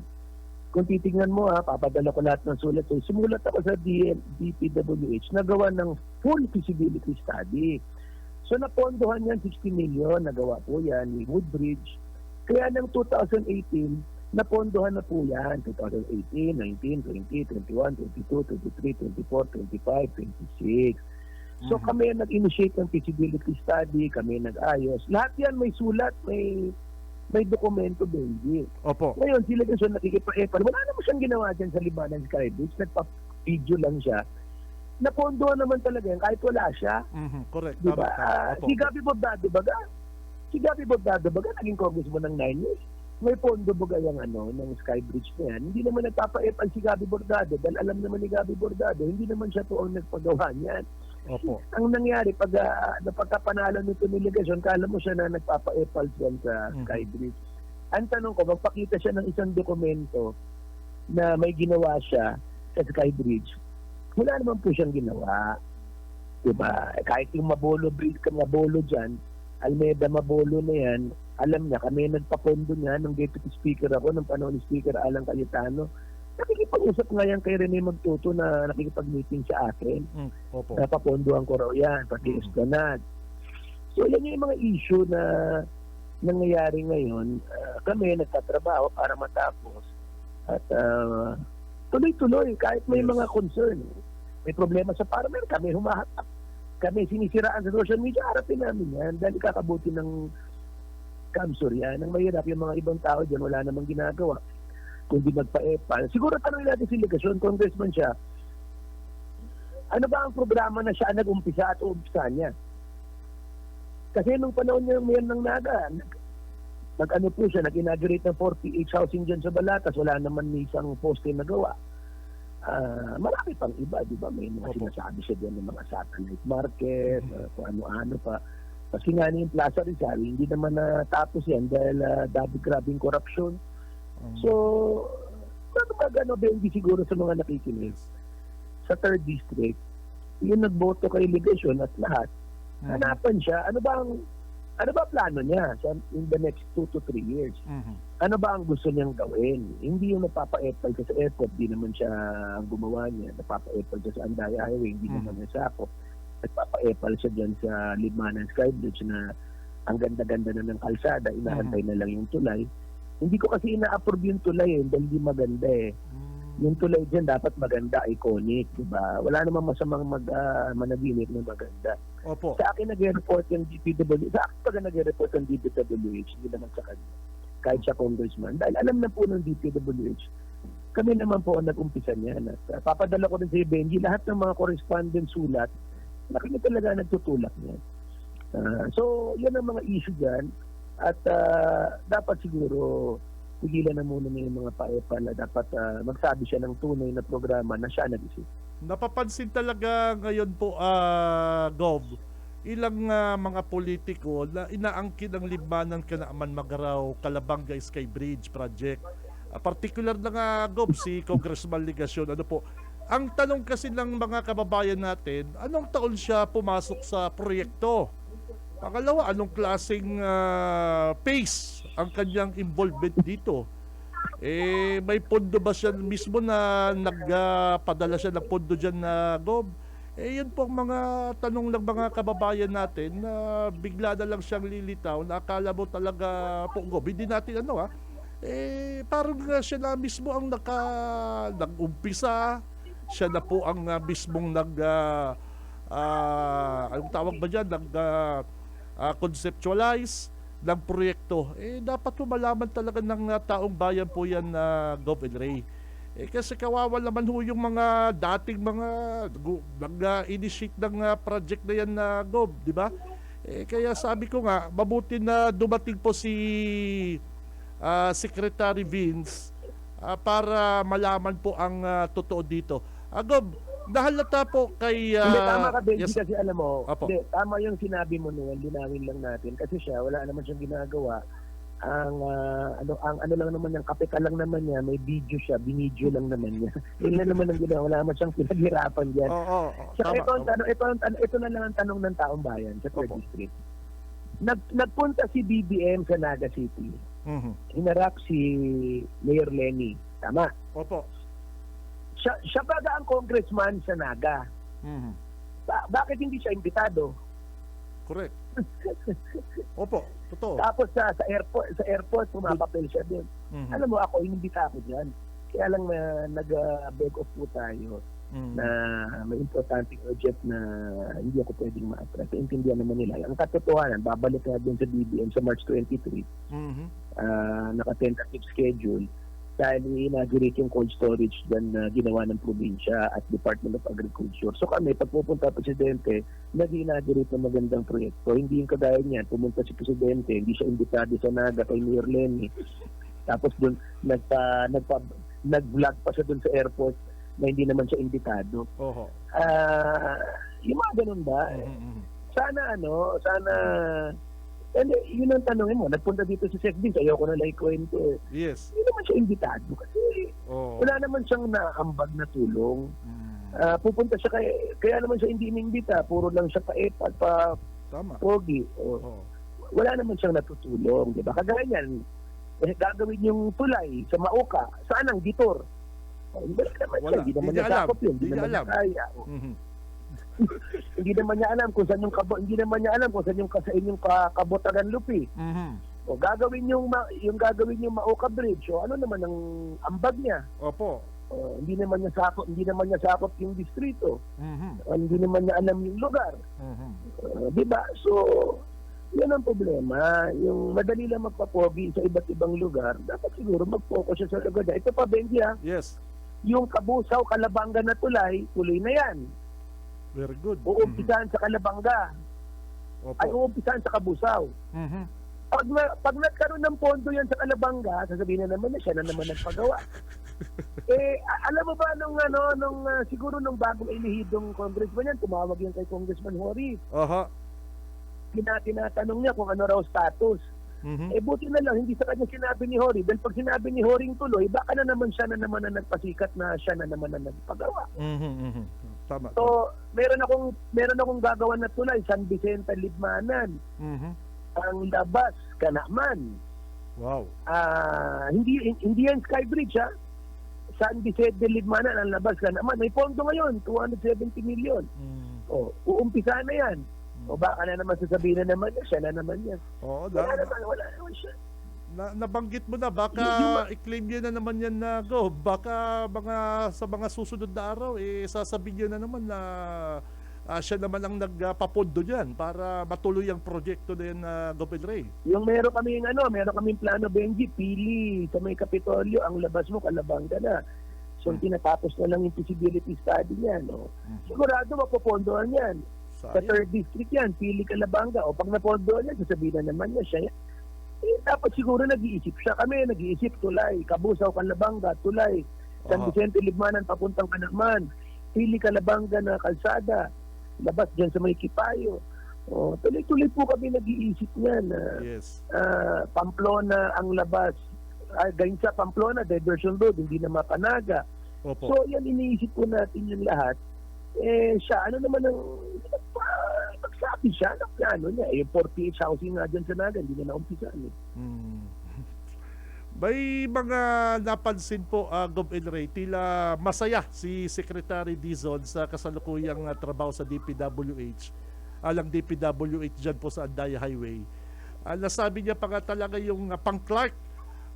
E: Kung titingnan mo papadala ko lahat ng sulat. So, sumulat ako sa DPWH, nagawa ng full feasibility study. So, napondohan yan 60 million, nagawa po yan, ni Woodbridge. Kaya ng 2018, napondohan na po yan, 2018, 19, 20, 21, 22, 23, 24, 25, 26. So, kami nag-initiate ng feasibility study, kami nag-ayos. Lahat yan may sulat, may dokumento, Benji.
F: Opo.
E: Ngayon, sila dyan siya nakikipa-epan. Wala naman siyang ginawa dyan sa Libanan Skybridge. Nagpa-video lang siya. Napondohan naman talaga yan kahit wala siya.
F: Correct.
E: Diba?
F: Tama.
E: Si Gabi Bordado Baga, naging congressman ng 9 years. May pondo baga yung ng Skybridge na yan. Hindi naman nagpapa-epan si Gabi Bordado dahil alam naman ni Gabi Bordado, hindi naman siya po ang nagpagawa niyan.
F: Opo.
E: Ang nangyari, napagkapanalo nito ni Legasyon, kala mo siya na nagpapa-epal dyan sa Skybridge. Ang tanong ko, magpakita siya ng isang dokumento na may ginawa siya sa Skybridge. Wala naman po siyang ginawa. Diba? Kahit yung Mabolo Bridge ka Mabolo dyan, Almeda Mabolo na yan, alam niya, kami nagpapondo niya nung deputy speaker ako, nung panahon ni Speaker Alan Cayetano. Nakikipag-usap nga yan kay Rene Magtuto na nakikipag-meeting sa akin.
F: Opo.
E: Napapondohan ko raw yan, pati Esplanade. So yan yung mga issue na nangyayari ngayon. Kami nagtatrabaho para matapos. At tuloy-tuloy, kahit may mga concern, may problema sa parliament, kami humahatap. Kami sinisiraan sa social media, harapin namin yan dahil kakabuti ng kamsur yan. Ang mahirap yung mga ibang tao dyan, wala namang ginagawa kundi magpa-epal. Siguro tanongin natin si Legasyon, congressman siya, ano ba ang programa na siya nag-umpisa at umpisa niya? Kasi nung panahon niya yan ng NAGA, nag-ano po siya, nag-inaugurate ng 48 housing dyan sa Balatas, wala naman ni isang poste na gawa. Marami pang iba, di ba? May mga sinasabi siya dyan ng mga satellite market, kung ano-ano pa. Kasi nga yung Plaza Rizal, hindi naman natapos yan dahil grabing corruption. So, ano ba hindi siguro sa mga nakikinig sa 3rd District, yung nagboto kay Legasyon at lahat, hanapan siya, ano ba plano niya in the next 2 to 3 years? Ano ba ang gusto niyang gawin? Hindi yung napapa-epal siya sa airport, di naman siya ang gumawa niya. Napapa-epal siya sa Andaya Highway, hindi naman niya sakop. Nagpapa-epal siya dyan sa Libmanan Skybridge na ang ganda-ganda na ng kalsada, inaantay na lang yung tulay. Hindi ko kasi ina-approve yung tulay dahil di maganda eh. Yung tulay dyan dapat maganda, iconic, di ba? Wala namang masamang managinip na maganda.
F: Opo.
E: Sa akin nag-report yung DPWH, sa akin pag nag-report yung DPWH, hindi naman sa kanya. Kahit siya congressman. Dahil alam na po ng DPWH, kami naman po ang nag-umpisa niyan. At papadala ko rin sa Benji, lahat ng mga correspondent sulat, na kami talaga nagtutulak niyan. So, yan ang mga issue dyan. At dapat siguro tigilan na muna na yung mga paepal na dapat magsabi siya ng tunay na programa na siya nag-isip.
F: Napapansin talaga ngayon po, Gov, ilang mga politiko na inaangkin ang Libmanan Kanaaman Magaraw Calabanga Skybridge project. Particular na nga, Gov, si Congressman Legasyon. Ano po, ang tanong kasi ng mga kababayan natin, anong taon siya pumasok sa proyekto? Pangalawa, anong klaseng pace ang kanyang involvement dito? May pondo ba siya mismo na nagpadala siya ng pondo dyan na Gov? Yun po ang mga tanong ng mga kababayan natin na bigla na lang siyang lilitaw na akala mo talaga po Gov. Hindi natin parang siya na mismo ang nag-umpisa. Siya na po ang mismong anong tawag ba dyan? Conceptualize ng proyekto. Dapat po malaman talaga ng taong bayan po yan na Gov. Ray. Kasi kawawa naman ho yung mga dating mga nag-initiate ng project na yan na Gov, di ba? Kaya sabi ko nga, mabuti na dumating po si Secretary Vince para malaman po ang totoo dito. Gov, nahalata po kay...
E: Hindi, tama ka, Benji,
F: yes.
E: kasi alam mo,
F: Apo.
E: hindi, tama yung sinabi mo noon, linawin lang natin. Kasi siya, wala naman siyang ginagawa. Ang ano lang naman yung kape ka lang naman niya, may video siya, binidyo lang naman niya. Yun lang naman ang ginawa, wala naman siyang pinaghirapan diyan. So, ito na lang ang tanong ng taong bayan sa 3rd District. Nagpunta si BBM sa Naga City. Hinarap si Mayor Lenny. Tama?
F: Opo.
E: Siya ba ang congressman sa Naga? Bakit hindi siya imbitado?
F: Correct. Opo, totoo.
E: Tapos sa airport pumapapel siya doon. Alam mo ako, inimbita ako diyan. Kaya lang nag-beg off po tayo na may importanteng urgent na hindi ako pwedeng ma-attract. Intindihan naman nila. Ang katotohanan, babalik na doon sa BBM sa March 23. Naka-tentative schedule dahil inaugurate yung cold storage dyan na ginawa ng probinsya at Department of Agriculture. So kami, pag pupunta Presidente, nag-inaugurate ng magandang proyekto. Hindi yung kagaya niyan, pumunta si Presidente, hindi siya imbitado sa Naga kay Mayor Lenny. Tapos doon, nag-vlog pa siya doon sa airport na hindi naman siya imbitado. Yung mga ganun ba? Sana yun ang tanongin mo. Nagpunta dito si Sec Vince, ayoko na lang ikwento.
F: Yes.
E: Hindi naman siya imbitado kasi wala naman siyang naambag na tulong. Pupunta siya kaya naman siya hindi inimbita, puro lang siya pa-epal,
F: Tama.
E: pa-pogi.
F: Oo.
E: Wala naman siyang natutulong, di ba? Kagaya niyan, gagawin yung tulay sa Mauka, saan ang Gitor? Wala naman siya,
F: Wala.
E: hindi naman
F: Hindi
E: niya
F: niya alam.
E: sakop yun,
F: Hindi
E: hindi
F: niya
E: naman niya
F: alam.
E: kaya.
F: Mhm.
E: Hindi naman niya alam kung saan hindi naman niya alam kung saan yung Kabotagan Lupi.
F: Mhm.
E: O gagawin yung Mauka Bridge, o ano naman ang ambag niya?
F: Opo.
E: Hindi naman niya sakop yung distrito.
F: Mhm.
E: Hindi naman niya alam yung lugar.
F: Mhm.
E: Di ba? So, yan ang problema. Yung madali lang magpapogi sa iba't ibang lugar, dapat siguro mag-focus siya sa lugar niya. Ito pa, Benji,
F: Yes.
E: yung Kabusaw, Kalabanga na tuloy na yan.
F: Very good.
E: Uumpisahan sa Kalabanga,
F: Opo.
E: ay uumpisahan sa Kabusaw.
F: Mhm.
E: Pag nagkaroon ng pondo yan sa Kalabanga, sasabihin na naman na siya na naman nagpagawa. Alam mo ba siguro nung bagong inihidong congressman yan, tumawag yan kay Congressman Hori.
F: Aha.
E: Tinatanong niya kung ano raw status.
F: Mhm.
E: Buti na lang, hindi sa kanya sinabi ni Hori. Dahil pag sinabi ni Hori tuloy, baka na naman siya na naman na nagpasikat na siya na naman na nagpagawa.
F: Mhm. Mhm. Tama.
E: So, meron akong gagawa na tulay, San Vicente, Libmanan.
F: Mhm.
E: Ang labas, Kanaman.
F: Wow.
E: Hindi yan Skybridge, ha? San Vicente, Libmanan, ang labas, Kanaman. May pondo ngayon, 270 million.
F: Mhm.
E: Uumpisa na yan. O baka na naman sasabihin na naman siya na naman yan.
F: Oo,
E: Wala naman siya.
F: nabanggit mo na, baka i-claim niya na naman yan na go. Baka sa mga susunod na araw, sasabihin niya na naman na siya naman ang nagpapondo dyan para matuloy ang proyekto na yan na Gobel Ray.
E: Yung meron kaming plano, Benji, pili sa may Kapitolyo, ang labas mo, Kalabanga na. So, tinatapos na lang yung feasibility study niyan. No? Sigurado, mapopondohan yan. Sa
F: Sayang.
E: 3rd district yan, pili Kalabanga. O pag napondohan yan, sasabihin na naman niya siya. Dapat siguro nag-iisip siya. Kami nag-iisip, tulay. Kabusaw, Kalabanga, tulay. San
F: Aha.
E: Vicente, Libmanan, papuntang Kanaman. Pili Kalabanga na kalsada. Labas dyan sa may Kipayo. Tuloy-tuloy po kami nag-iisip niyan.
F: Yes.
E: Pamplona ang labas. Ganyan sa Pamplona, diversion road, hindi na mapanaga.
F: Opo.
E: So yan, iniisip po natin yung lahat. Siya, ano naman ang magsabi siya ng plano niya. Yung 48 housing nga dyan sa Naga, hindi na naumpisan.
F: May mga napansin po, Gob El Ray, tila masaya si Secretary Dizon sa kasalukuyang trabaho sa DPWH. Alang DPWH dyan po sa Andaya Highway. Nasabi niya pa nga talaga yung pang-Clark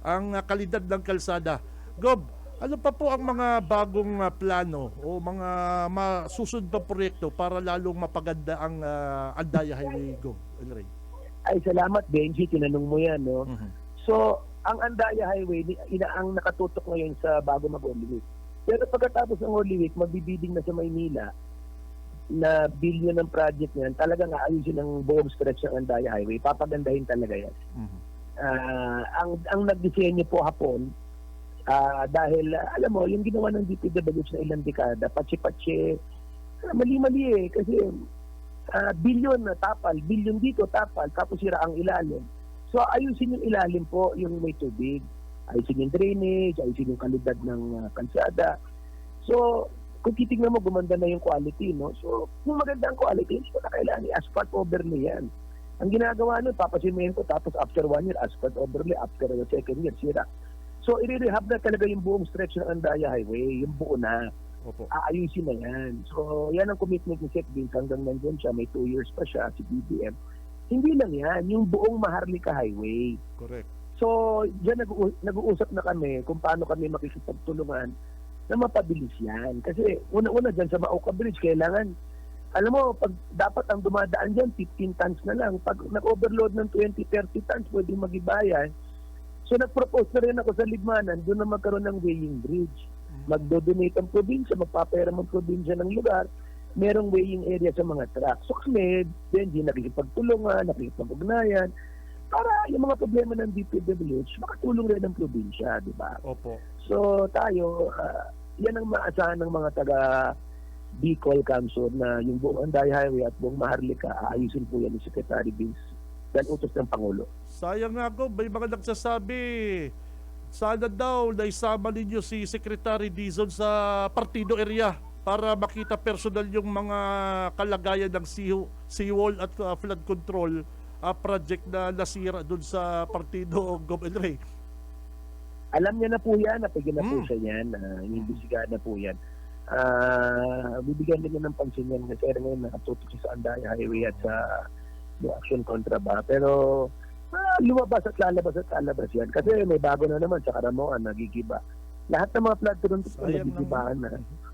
F: ang kalidad ng kalsada. Gob, ano pa po ang mga bagong plano o mga masusunod na proyekto para lalong mapaganda ang Andaya Highway, Gob El Ray?
E: Ay, salamat, Benji. Tinanong mo yan, no? So, ang Andaya Highway, ang nakatutok ngayon sa bago mag-Holy Week. Pero pagkatapos ng Holy Week, magbibiding na sa Maynila na billion ng project niyan, talagang aayusin ang buong stretch ng Andaya Highway. Papagandahin talaga yan. Ang nagdisenyo po hapon, dahil, alam mo, yung ginawa ng DPWH na ilang dekada, patsi-patsi, mali-mali eh, kasi billion na tapal, billion dito tapal, tapos sira ang ilalim. So, ayusin yung ilalim po, yung may tubig. Ayusin yung drainage, ayusin yung kalidad ng kalsada. So, kung titignan mo, gumanda na yung quality, no? So, kung maganda ang quality, hindi mo na kailangan i-asphalt overlay yan. Ang ginagawa nun, papasimento, tapos after 1 year, asphalt overlay, after the 2nd year, sira. So, i-rehab na talaga yung buong stretch ng Andaya Highway, yung buo na.
F: Opo.
E: Aayusin na yan. So, yan ang commitment ni Sec Vince hanggang nandun siya, may 2 years pa siya, si BBM. Hindi lang yan, yung buong Maharlika Highway.
F: Correct.
E: So, dyan nag-uusap na kami kung paano kami makikipagtulungan na mapabilis yan. Kasi una-una dyan sa Mauka Bridge, kailangan, alam mo, pag dapat ang dumadaan dyan, 15 tons na lang. Pag nag-overload ng 20-30 tons, pwedeng magibayan. So, nag-propose na rin ako sa Libmanan, doon na magkaroon ng weighing bridge. Magdodonate ang probinsya, magpapayaram ang probinsya ng lugar, merong weighing area sa mga truck. So kami, Benji, nakikipagtulungan, nakikipag-ugnayan, para yung mga problema ng DPWH, makatulong rin ang probinsya, di ba?
F: Opo.
E: So tayo, yan ang maasahan ng mga taga Bicol, Camsor, na yung buong Andaya Highway at buong Maharlika, aayusin po yan ni Secretary Vince dahil utos ng Pangulo.
F: Sayang nga, Gob, may mga nagsasabi, sana daw naisama ninyo si Secretary Dizon sa partido area para makita personal yung mga kalagayan ng seawall at flood control project na nasira doon sa partido Gov. Ray.
E: Alam niya na po yan, napigil na po siya yan, inimbestigahan na po yan. Bibigyan din niya ng pansin yan kasi ngayon nakatutok siya sa Andaya Highway at sa action kontraba. Pero lumabas at lalabas yan. Kasi may bago na naman sa Karamoan, nagigiba. Lahat ng mga flood control nagigibahan na.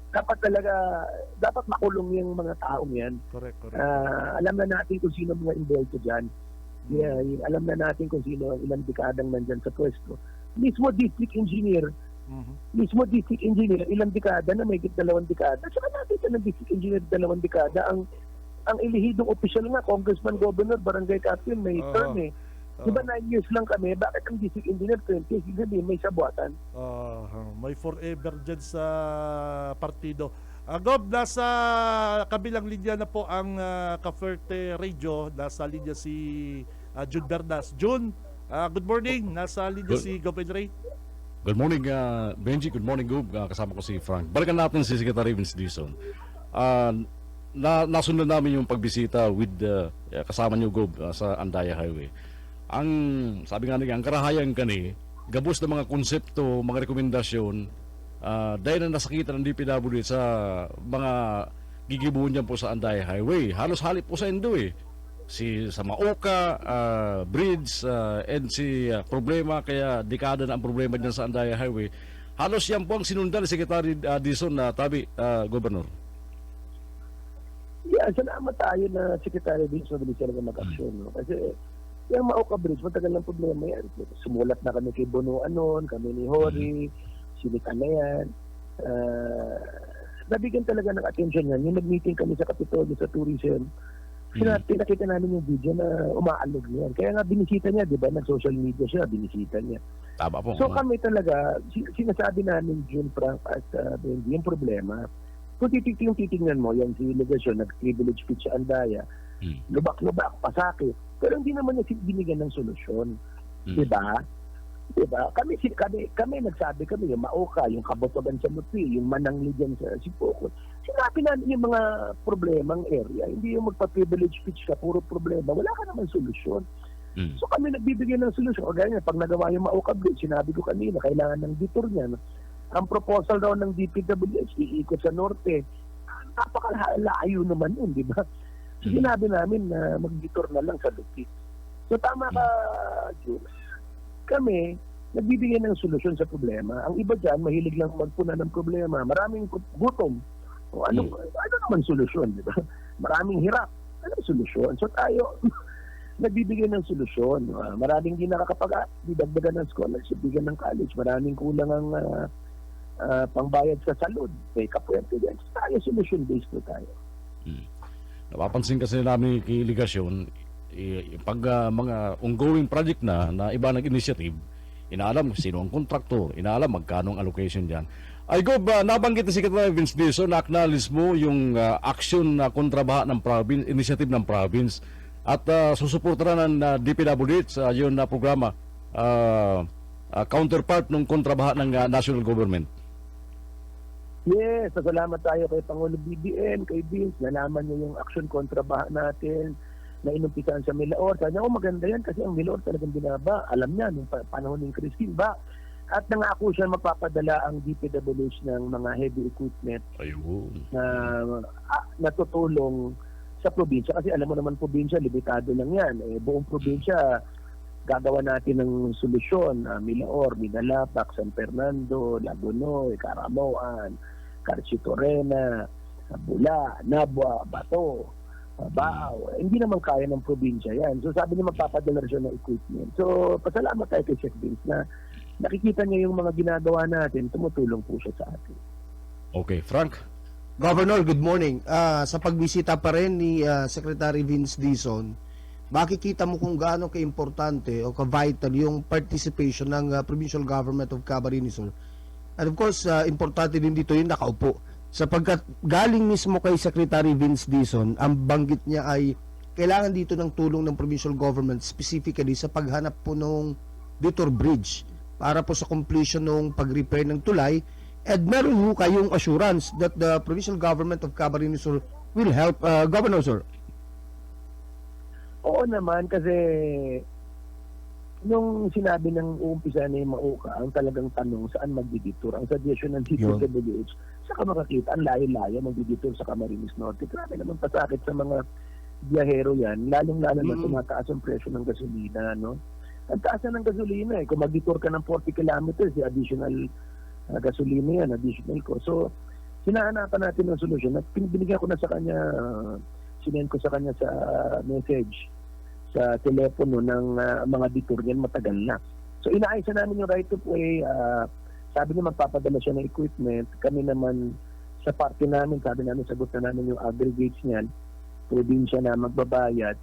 E: Dapat makulong yung mga taong yan.
F: Correct.
E: Alam na natin kung sino mga involved dyan. Yeah, alam na natin kung sino ang ilang dekadang nandyan sa pwesto. Mismo district engineer, ilang dekada na, may 2 dekada. Saka nakita ng district engineer 2 dekada. Ang ilihidong opisyal nga, congressman, governor, barangay captain, may term eh. Diba 9 years lang kami, bakit ang district engineer 20 years? Sabihin, may sabuatan.
F: May forever dyan sa partido. Gob, nasa kabilang linya na po ang Cavite Radio. Nasa linya si Jun Bernas. Jun, good morning. Nasa linya si Gov. Ray.
G: Good morning, Benji. Good morning, Gob. Kasama ko si Frank. Balikan natin si Secretary Vince Dizon. Nasunod namin yung pagbisita with kasama niyo, Gob, sa Andaya Highway. Ang sabi nga nila, ang karahayan kani, gabos na mga konsepto, mga rekomendasyon, dahil na nasakitan ng DPWD sa mga gigibuon niyan po sa Andaya Highway. Halos halip po sa Indo eh. Sa Maoka, bridge, and problema, kaya dekada na ang problema dyan sa Andaya Highway. Halos yan po ang sinundan ni Secretary Dizon na tabi, Governor.
E: Yeah, salamat tayo na Secretary Dizon na bilis talaga mag-aksyon. No? Kasi yung Maoka Bridge, matagal ng problema yan. Sumulat na kami kay Bonoan noon, kami ni Hori, sinikan na yan. Nabigyan talaga ng attention yan. Yung nag-meeting kami sa Capitolio sa tourism, pinakita namin yung video na umaalog niyan. Kaya nga binisita niya, di ba? Nag-social media siya, binisita niya.
G: Tama po.
E: So kami talaga, sinasabi namin, June, Frank, at Benji, yung problema, kung titignan mo, yan si Legasyon, nag-privilege speech sa Andaya, lubak-lubak, pasakit. Pero hindi naman niya binigyan ng solusyon. Diba? Kami nagsabi kami, yung Maoka, yung Kabotogan sa Mutri, yung Manangli dyan sa Sipoko. Sinabi namin yung mga problemang area. Hindi yung magpa-privilege speech ka, puro problema. Wala ka naman solusyon. So kami nagbibigay ng solusyon. O ganyan, pag nagawa yung Maoka Bridge, sinabi ko kanina, kailangan ng detour niya. Ang proposal daw ng DPWH, iikot sa norte. Napakalayo naman yun, di ba? So sinabi namin na mag-detour na lang sa Lupit. So tama ka, Jules. Kami, nagbibigay ng solusyon sa problema. Ang iba dyan, mahilig lang magpuna ng problema. Maraming gutom. O ano naman solusyon, di ba? Maraming hirap. Anong solusyon? So tayo, nagbibigay ng solusyon. Maraming di didagdagan ng scholarship, bigyan ng college. Maraming kulang ang pangbayad sa salud. May kapuwerte dyan. So tayo, solution-based po tayo.
G: Napapansin kasi namin kay Legasyon, pag mga ongoing project na iba nag-initiative, inaalam sino ang kontraktor, inaalam magkano ang allocation dyan. Ay Gob, nabanggit na si Secretary Vince Dizon, na-acknowledge mo yung action na kontrabaha ng province, initiative ng province, at susuportahan ng DPWH sa yun na programa, counterpart ng kontrabaha ng national government.
E: Yes, salamat tayo kay Pangulo BBM, kay Vince, nalaman niya yung action kontrabaha natin na inumpisahan sa Milaor. Sana maganda yan kasi ang Milaor talagang binaba. Alam niya, nung panahon ng Christine ba? At nangako siya mapapadala ang DPWH ng mga heavy equipment na natutulong sa probinsya. Kasi alam mo naman, probinsya, limitado lang yan. Buong probinsya, gagawa natin ng solusyon. Milaor, Minalapac, San Fernando, Lagunoy, Caramoan, Carchitorena, Bula, Nabua, Bato, Baaw. Hindi naman kaya ng probinsya yan. So sabi niya magpapadala siya ng equipment. So pasalamat tayo kay Chef Vince na nakikita niya yung mga ginagawa natin, tumutulong po siya sa atin.
G: Okay, Frank?
H: Governor, good morning. Sa pagbisita pa rin ni Secretary Vince Dizon, makikita mo kung gaano ka-importante o ka-vital yung participation ng Provincial Government of Camarines Sur. And of course, importante din dito yung nakaupo. Sapagkat galing mismo kay Secretary Vince Dizon, ang banggit niya ay kailangan dito ng tulong ng Provincial Government specifically sa paghanap po ng detour bridge para po sa completion ng pag-repair ng tulay And meron ho kayong assurance that the provincial government of Camarines Sur will help, Governor, sir?
E: Oo naman, kasi nung sinabi ng uumpisa na yung MAUKA, ang talagang tanong saan magdiditur. Ang suggestion ng DPWH, saka makakita, ang layo-layo magdiditur sa Camarines Norte. Grabe naman pasakit sa mga biyahero yan, lalong-lalo na tumataas ang presyo ng gasolina, no? Ang taas na ng gasolina eh. Kung magditur ka ng 40 kilometers, additional gasolina yan, additional ko. So, sinahanapan natin ng solusyon. At binigyan ko na sa kanya, sinend ko sa kanya sa message sa telepono ng mga detour niyan, matagal na. So inaayos na namin yung right of way. Sabi niya magpapadala siya ng equipment. Kami naman sa parte namin, sabi namin sagot na namin yung aggregates niyan. Probinsya na magbabayad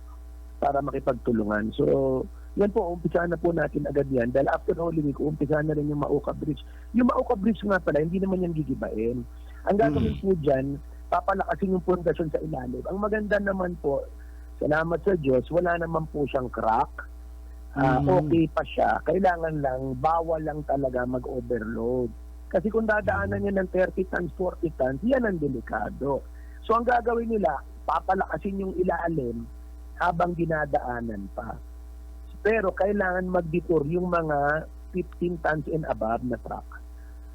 E: para makipagtulungan. So yan po, umpisahan na po natin agad yan. Dahil after Holy Week, umpisahan na rin yung MAUKA Bridge. Yung MAUKA Bridge nga pala, hindi naman yan gigibain. Ang gagawin po dyan, papalakasin yung pundasyon sa ilalim. Ang maganda naman po, salamat sa Diyos, wala naman po siyang crack. Okay pa siya. Kailangan lang, bawal lang talaga mag-overload. Kasi kung dadaanan niya ng 30 tons, 40 tons, yan ang delikado. So ang gagawin nila, papalakasin yung ilalim habang dinadaanan pa. Pero kailangan mag-detour yung mga 15 tons and above na truck.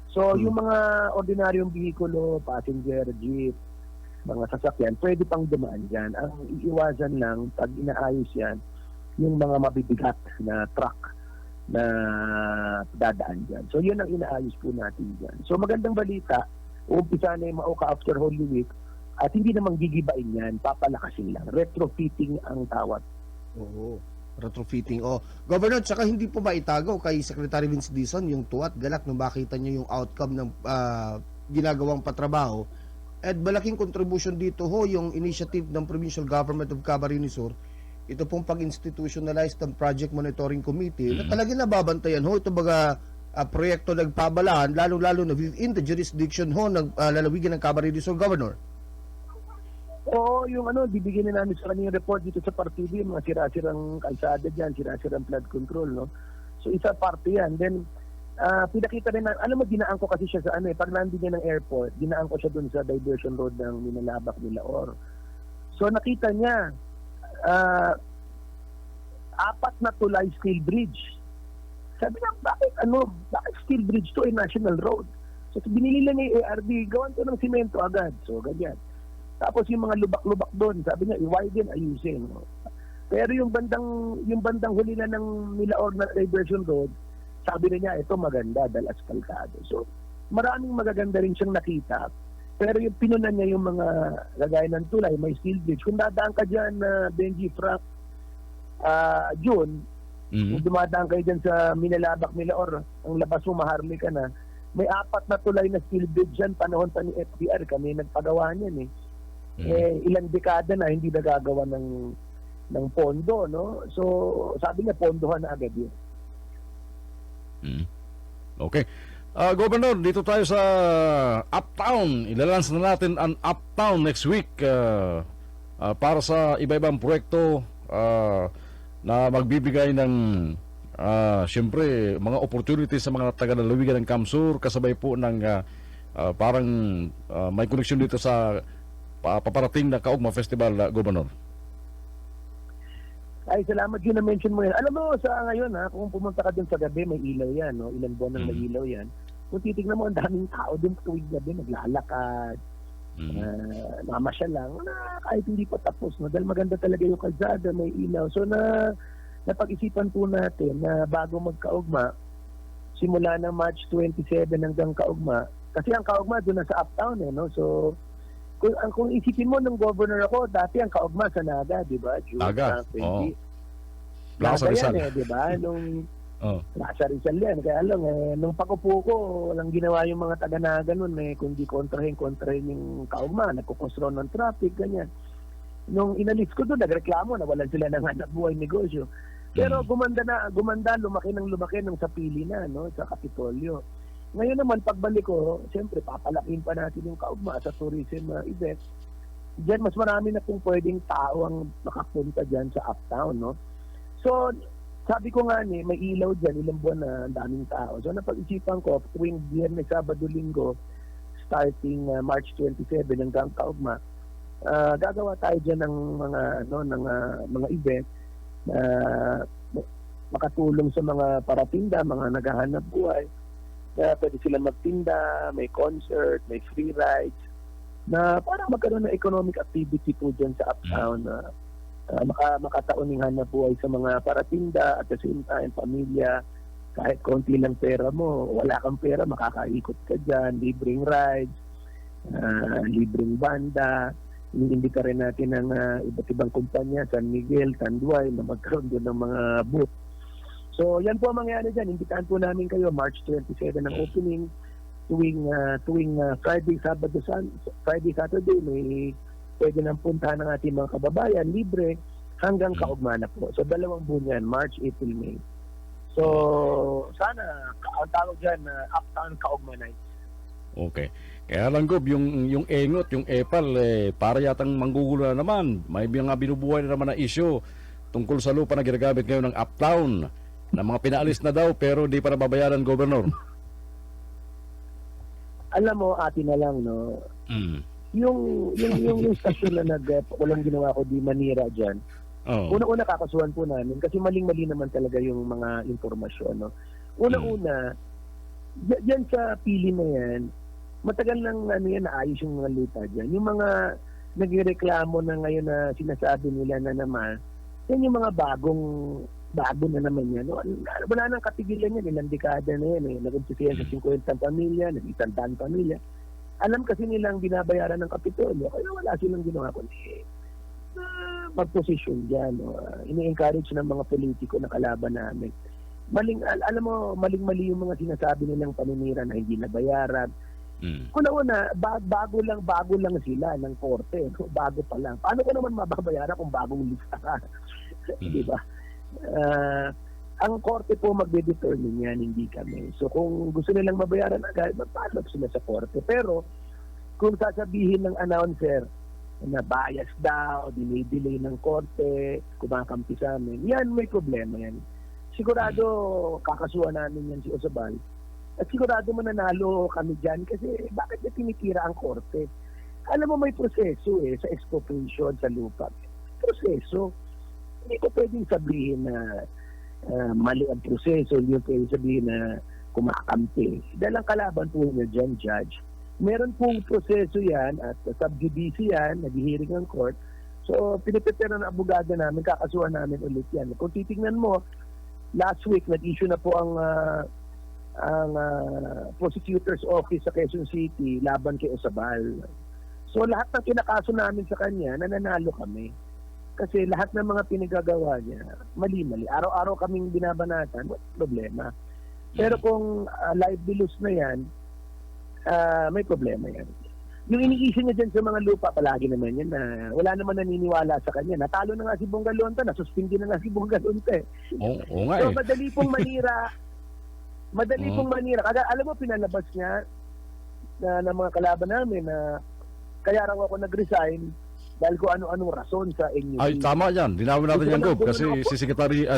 E: So yung mga ordinaryong bihikulo, passenger, jeep, mga sasakyan, pwede pang dumaan dyan. Ang iiwasan lang, pag inaayos yan, yung mga mabibigat na truck na dadaan dyan. So yun ang inaayos po natin dyan. So magandang balita, uumpisa na yung MAUKA after Holy Week, at hindi namang gigibain yan, papalakasin lang. Retrofitting ang tawag.
H: Oo. Retrofitting. Governor, tsaka hindi po ba itagaw kay Secretary Vince Dizon yung tuwat galak nung makita niyo yung outcome ng ginagawang patrabaho? At malaking contribution dito ho yung initiative ng Provincial Government of Camarines Sur, ito pong pag-institutionalize ng Project Monitoring Committee na talagang nababantayan ho ito baga proyekto nagpabalaan lalo-lalo na within the jurisdiction ho ng lalawigan ng Camarines Sur, Governor.
E: Oo, yung bibigyan na namin sa kanya yung report dito sa partido, yung mga sira-sirang kalsada dyan, sira-sirang flood control, no? So isa parte yan. Then, pinakita rin na, alam mo, dinaan ko kasi siya sa pag nandun niya ng airport, dinaan ko siya dun sa diversion road ng Minalabak, Milaor. So nakita niya, 4 na tulay steel bridge. Sabi niya, bakit steel bridge to ay national road? So binili lang niya yung ARD, gawan to ng simento agad. So ganyan. Tapos yung mga lubak-lubak doon, sabi niya, i-widen, ayusin. No? Pero yung bandang huli na ng Milaor na diversion road, sabi niya, ito maganda dahil asfaltado. So, maraming magaganda rin siyang nakita. Pero yung pinunan niya yung mga lagay ng tulay, may steel bridge. Kung dadaan ka dyan, Benji, Frank, June, kung dumadaan kayo dyan sa Minalabak, Milaor, ang labas mo, maharli ka na, may 4 na tulay na steel bridge dyan, panahon pa ni FDR, kami nagpagawa niyan ilang dekada na hindi nagagawa ng pondo, no? So, sabi niya, pondohan na agad yun.
G: Okay. Governor, dito tayo sa Uptown. Ilalans na natin ang Uptown next week para sa iba-ibang proyekto na magbibigay ng siyempre mga opportunities sa mga taga-lalawigan ng Kamsur, kasabay po ng parang may connection dito sa paparating na Kaugma Festival, Governor.
E: Ay, salamat yun na mention mo yan. Alam mo, sa ngayon kung pumunta ka dun sa gabi, may ilaw yan, no? Ilan buwan nang may ilaw yan. Kung titignan mo, ang daming tao dun tuwing gabi, naglalakad, namasyal lang, kahit hindi pa tapos, no? Dahil maganda talaga yung kalsada, may ilaw. So, napag-isipan po natin na bago magkaugma, simula ng March 27 hanggang kaugma, kasi ang kaugma doon na sa Uptown, no? So, kung isipin mo ng governor ako, dati ang kaugma sa Naga, di ba?
G: Naga,
E: Naga yan di ba? Nung nasa Rizal yan. Kaya lang, nung pag-upo ko, walang ginawa yung mga taga-Naga nun, kundi kontrahin yung kaugma, nagkukonstron ng traffic, ganyan. Nung inalis ko doon, nagreklamo, nawalan sila ng hanap buhay negosyo. Pero gumanda, lumaki ng sa pili na, no? Sa Kapitolyo. Ngayon naman, pagbalik ko, siyempre, papalakin pa natin yung kaugma sa tourism event. Diyan, mas marami na pong pwedeng tao ang makapunta dyan sa Uptown, no? So, sabi ko nga may ilaw dyan, ilang buwan na ang daming tao. So napag-isipan ko, tuwing Biyernes, Sabado, Linggo, starting March 27 hanggang kaugma, gagawa tayo dyan ng mga event na makatulong sa mga paratinda, mga naghahanap buhay, na pwede sila magtinda, may concert, may free rides, na para magkaroon ng economic activity po dyan sa uptown, na makataoning hanap buhay sa mga paratinda, at the same time, pamilya, kahit konti lang pera mo, wala kang pera, makakaikot ka dyan, libreng rides, libreng banda, iniimbita rin natin ng iba't ibang kumpanya, San Miguel, Tanduay, na magkaroon doon ng mga booth. So, yan po ang mangyayari dyan. Imbitahan po namin kayo, March 27 ang opening. Tuwing Friday, Saturday, may pwede nang puntahan ng ating mga kababayan, libre, hanggang kaugma na po. So, 2 buwan yan, March, April, May. So, sana, ang tawag dyan, Uptown Kaugma Night.
G: Okay. Kaya lang, Gob, yung engot, yung epal, para yatang manggugulo na naman. May mga binubuhay na naman na issue tungkol sa lupa na ginagamit ngayon ng Uptown, na mga pinaalis na daw pero di pa nababayaran, Governor.
E: Alam mo, atin na lang, no? Yung stasyon na walang ginawa ko di Manira dyan, una-una kakasuhan po namin kasi maling-mali naman talaga yung mga informasyon, no? Una-una, dyan sa pili na yan, matagal nang naayos yung mga lupa dyan. Yung mga nagreklamo na ngayon na sinasabi nila na naman, yan yung mga bago na naman yan. No? Wala nang katigilan yan, ilang dekada na yan. Nag-umpisa sa 50 pamilya, nag-100 pamilya. Alam kasi nilang binabayaran ng Kapitolyo, kaya wala silang ginawa kundi mag-position dyan. No? Ini-encourage ng mga politiko na kalaban namin. Alam mo, maling-mali yung mga sinasabi nilang paninira na hindi nabayaran. Una-una, bago lang sila ng korte. No? Bago pa lang. Paano ko naman mababayaran kung bagong lista ka? Di ba? Ang korte po magde-determine yan, hindi kami. So kung gusto nilang mabayaran agad, magpalap sila sa korte. Pero kung sasabihin ng announcer na bias daw, dinay-delay ng korte, kumakampi sa amin, yan, may problema yan. Sigurado kakasuhan namin yan si Osabal. At sigurado mananalo kami dyan kasi bakit na tinitira ang korte? Alam mo, may proseso sa expropriation sa lupa. Proseso. Hindi ko pwedeng sabihin na mali ang proseso, hindi ko pwedeng sabihin na kumakampi. Dahil ang kalaban po niya dyan, Judge. Meron pong proseso yan at sub-judice yan, nag-hearing ng court. So, pinipitera ng abogado namin, kakasuhan namin ulit yan. Kung titignan mo, last week, nag-issue na po ang prosecutor's office sa Quezon City laban kay Osabal. So, lahat ng kinakaso namin sa kanya, nananalo kami. Kasi lahat ng mga pinagagawa niya, mali-mali. Araw-araw kaming binabanatan, wala problema. Pero kung live bilus na yan, may problema yan. Yung iniisip niya dyan sa mga lupa, palagi naman yan na wala naman naniniwala sa kanya. Natalo na nga si Bongalonta, nasuspindi na nga si Bongalonta.
G: Oo nga
E: So, madali pong manira. Alam mo, pinalabas niya na mga kalaban namin na kaya raw ako nag-resign dahil ko ano-anong rason sa NUP.
G: Ay, tama yan. Dinawin natin yan, Gob. Kasi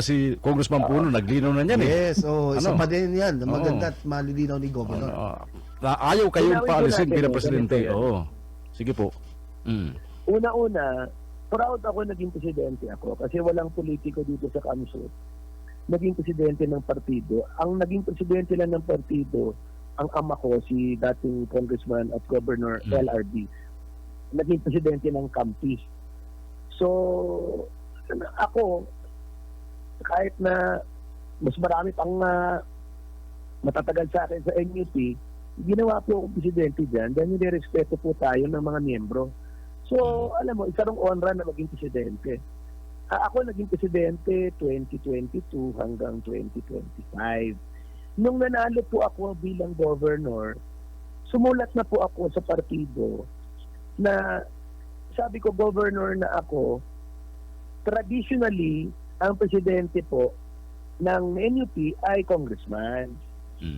G: si Congressman Puno, naglinaw na yan
H: Yes, isa pa din yan. Maganda at malilinaw ni Governor.
G: Ayaw kayong paalisin bilang presidente. Oo. Sige po.
E: Una-una, proud ako naging presidente ako kasi walang politiko dito sa Kamsut naging presidente ng partido. Ang naging presidente lang ng partido, ang ama ko, si dating Congressman at Governor LRD, naging presidente ng Kampi. So, ako, kahit na mas marami pang matatagal sa akin sa NUP, ginawa po akong presidente dyan dahil nirespeto po tayo ng mga miyembro. So, alam mo, isa rong honra na maging presidente. Ako naging presidente 2022 hanggang 2025. Nung nanalo po ako bilang governor, sumulat na po ako sa partido na sabi ko, governor na ako, traditionally, ang presidente po ng NUP ay congressman.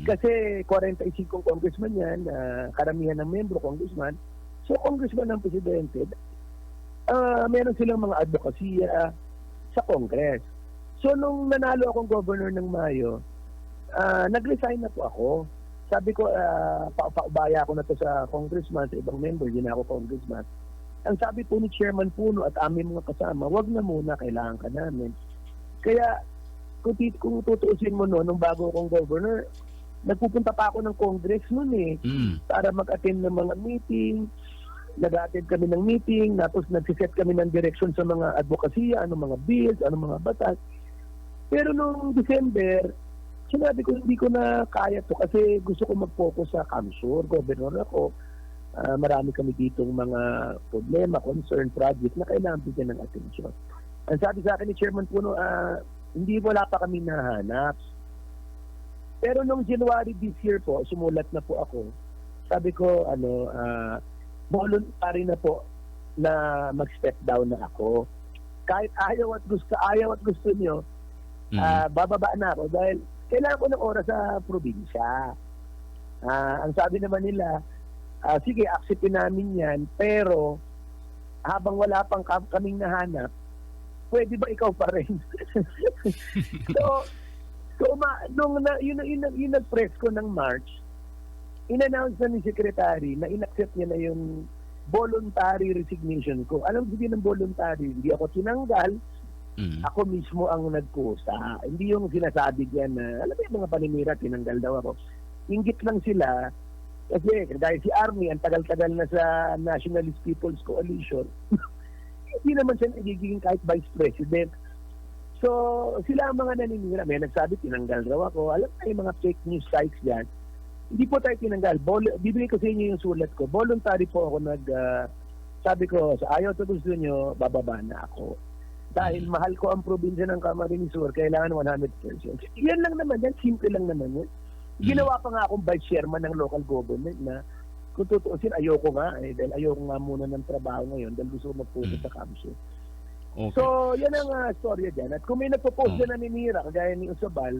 E: Kasi 45 congressman yan, karamihan ng membro congressman. So, congressman ng presidente, meron silang mga advokasya sa Congress. So nung nanalo akong governor ng Mayo, nag-resign na po ako. Sabi ko, paubaya ko na to sa congressman, sa ibang member, hindi na ako congressman. Ang sabi po ni Chairman Puno at aming mga kasama, wag na muna, kailangan ka namin. Kaya kung tutuusin mo nung bago akong governor, nagpupunta pa ako ng Congress noon para mag-attend ng mga meeting. Nag-attend kami ng meeting, tapos nagsiset kami ng direction sa mga advokasya, anong mga bills, anong mga batas. Pero nung December, sinabi ko hindi ko na kaya to kasi gusto ko mag-focus sa Kamsur. Governor ako. Marami kami ditong mga problema, concern, project na kailangan bigyan ng atensyon. Ang sabi sa akin ni Chairman Puno, wala pa kami nahanap. Pero nung January this year po, sumulat na po ako. Sabi ko, voluntary na po na mag-step down na ako. Kahit ayaw at gusto nyo, bababa na ako dahil kailangan ko ng oras sa probinsya. Ang sabi naman nila, sige, acceptin namin yan, pero habang wala pang kaming nahanap, pwede ba ikaw pa rin? Nung nag-press ko ng March, in-announce na ni Secretary na in-accept niya na yung voluntary resignation ko. Alam mo sabihin ng voluntary, hindi ako tinanggal, ako mismo ang nagkusa. Hindi yung sinasabi diyan na, alam mo yung mga paninira, tinanggal daw ako. Inggit lang sila, kasi dahil si Army, ang tagal-tagal na sa Nationalist People's Coalition, hindi naman siya nagiging kahit Vice President. So, sila ang mga naninira. May nagsabi, tinanggal raw ako. Alam mo yung mga fake news sites dyan. Hindi po tayo tinanggal. Bibigay ko sa inyo yung sulat ko. Voluntary po ako sabi ko, sa ayaw to gusto nyo, bababa na ako. Dahil mahal ko ang probinsya ng Camarines Sur, kailangan 100%. Yan lang naman yan, simple lang naman yan. Ginawa pa nga akong vice chairman ng local government na kung tutuusin, ayoko nga. Dahil ayoko nga muna ng trabaho ngayon dahil gusto ko magpupunta sa Kamsur.
G: Okay.
E: So, yan ang storya dyan. At kung may nagpo-post na naninira, kagaya ni Usabal,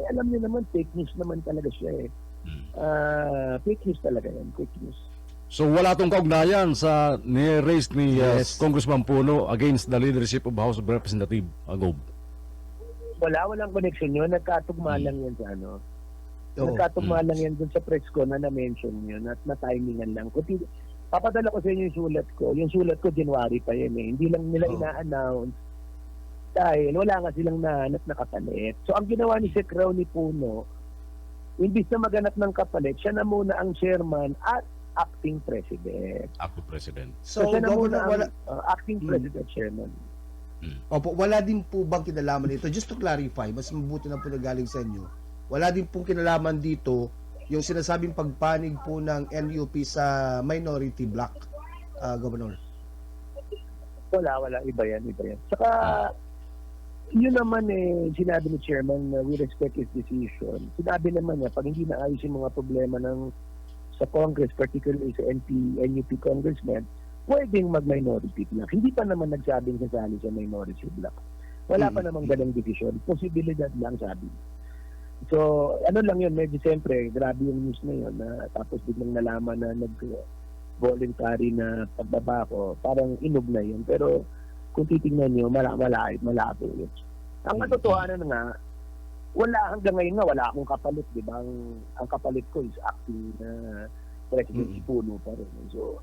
E: alam niyo naman, fake news naman talaga siya fake news talaga yan, fake news.
G: So wala tong kaugnayan sa ni-raise ni Congressman Puno against the leadership of House of Representatives, Gob?
E: Walang connection yun. Nagkatugma lang yan sa Nagkatugma lang yan dun sa press ko na na-mention yun at na-timingan lang. Papadala ko sa inyo yung sulat ko. Yung sulat ko, January pa yun Hindi lang nila ina-announce dahil wala nga silang nahanap na kapalit. So ang ginawa ni Sec. Ronnie Puno, imbis na maganap ng kapalit, siya na muna ang chairman at acting president.
G: Acting president.
E: So siya na muna ang acting president chairman.
H: Opo, wala din po bang kinalaman dito? Just to clarify, mas mabuti na po nagaling sa inyo. Wala din pong kinalaman dito yung sinasabing pagpanig po ng NUP sa minority bloc, Governor.
E: Wala. Iba yan. Saka, yun naman sinabi ni Chairman na we respect his decision. Sinabi naman niya, pag hindi naayos yung mga problema sa Congress, particularly sa NUP congressman, pwedeng mag-minority block. Hindi pa naman nagsabing sasali sa minority block. Wala pa namang ganang decision. Posibilidad lang sabi. So, ano lang yun, medyo siyempre, grabe yung news na yun. Tapos biglang nalaman na voluntary na pagbaba ko, parang inog na yun. Pero kung titingnan nyo, malabo yun. Ang katotohanan nga, hanggang ngayon nga, wala akong kapalit, di ba? Ang kapalit ko is acting President si Puno pa rin. So,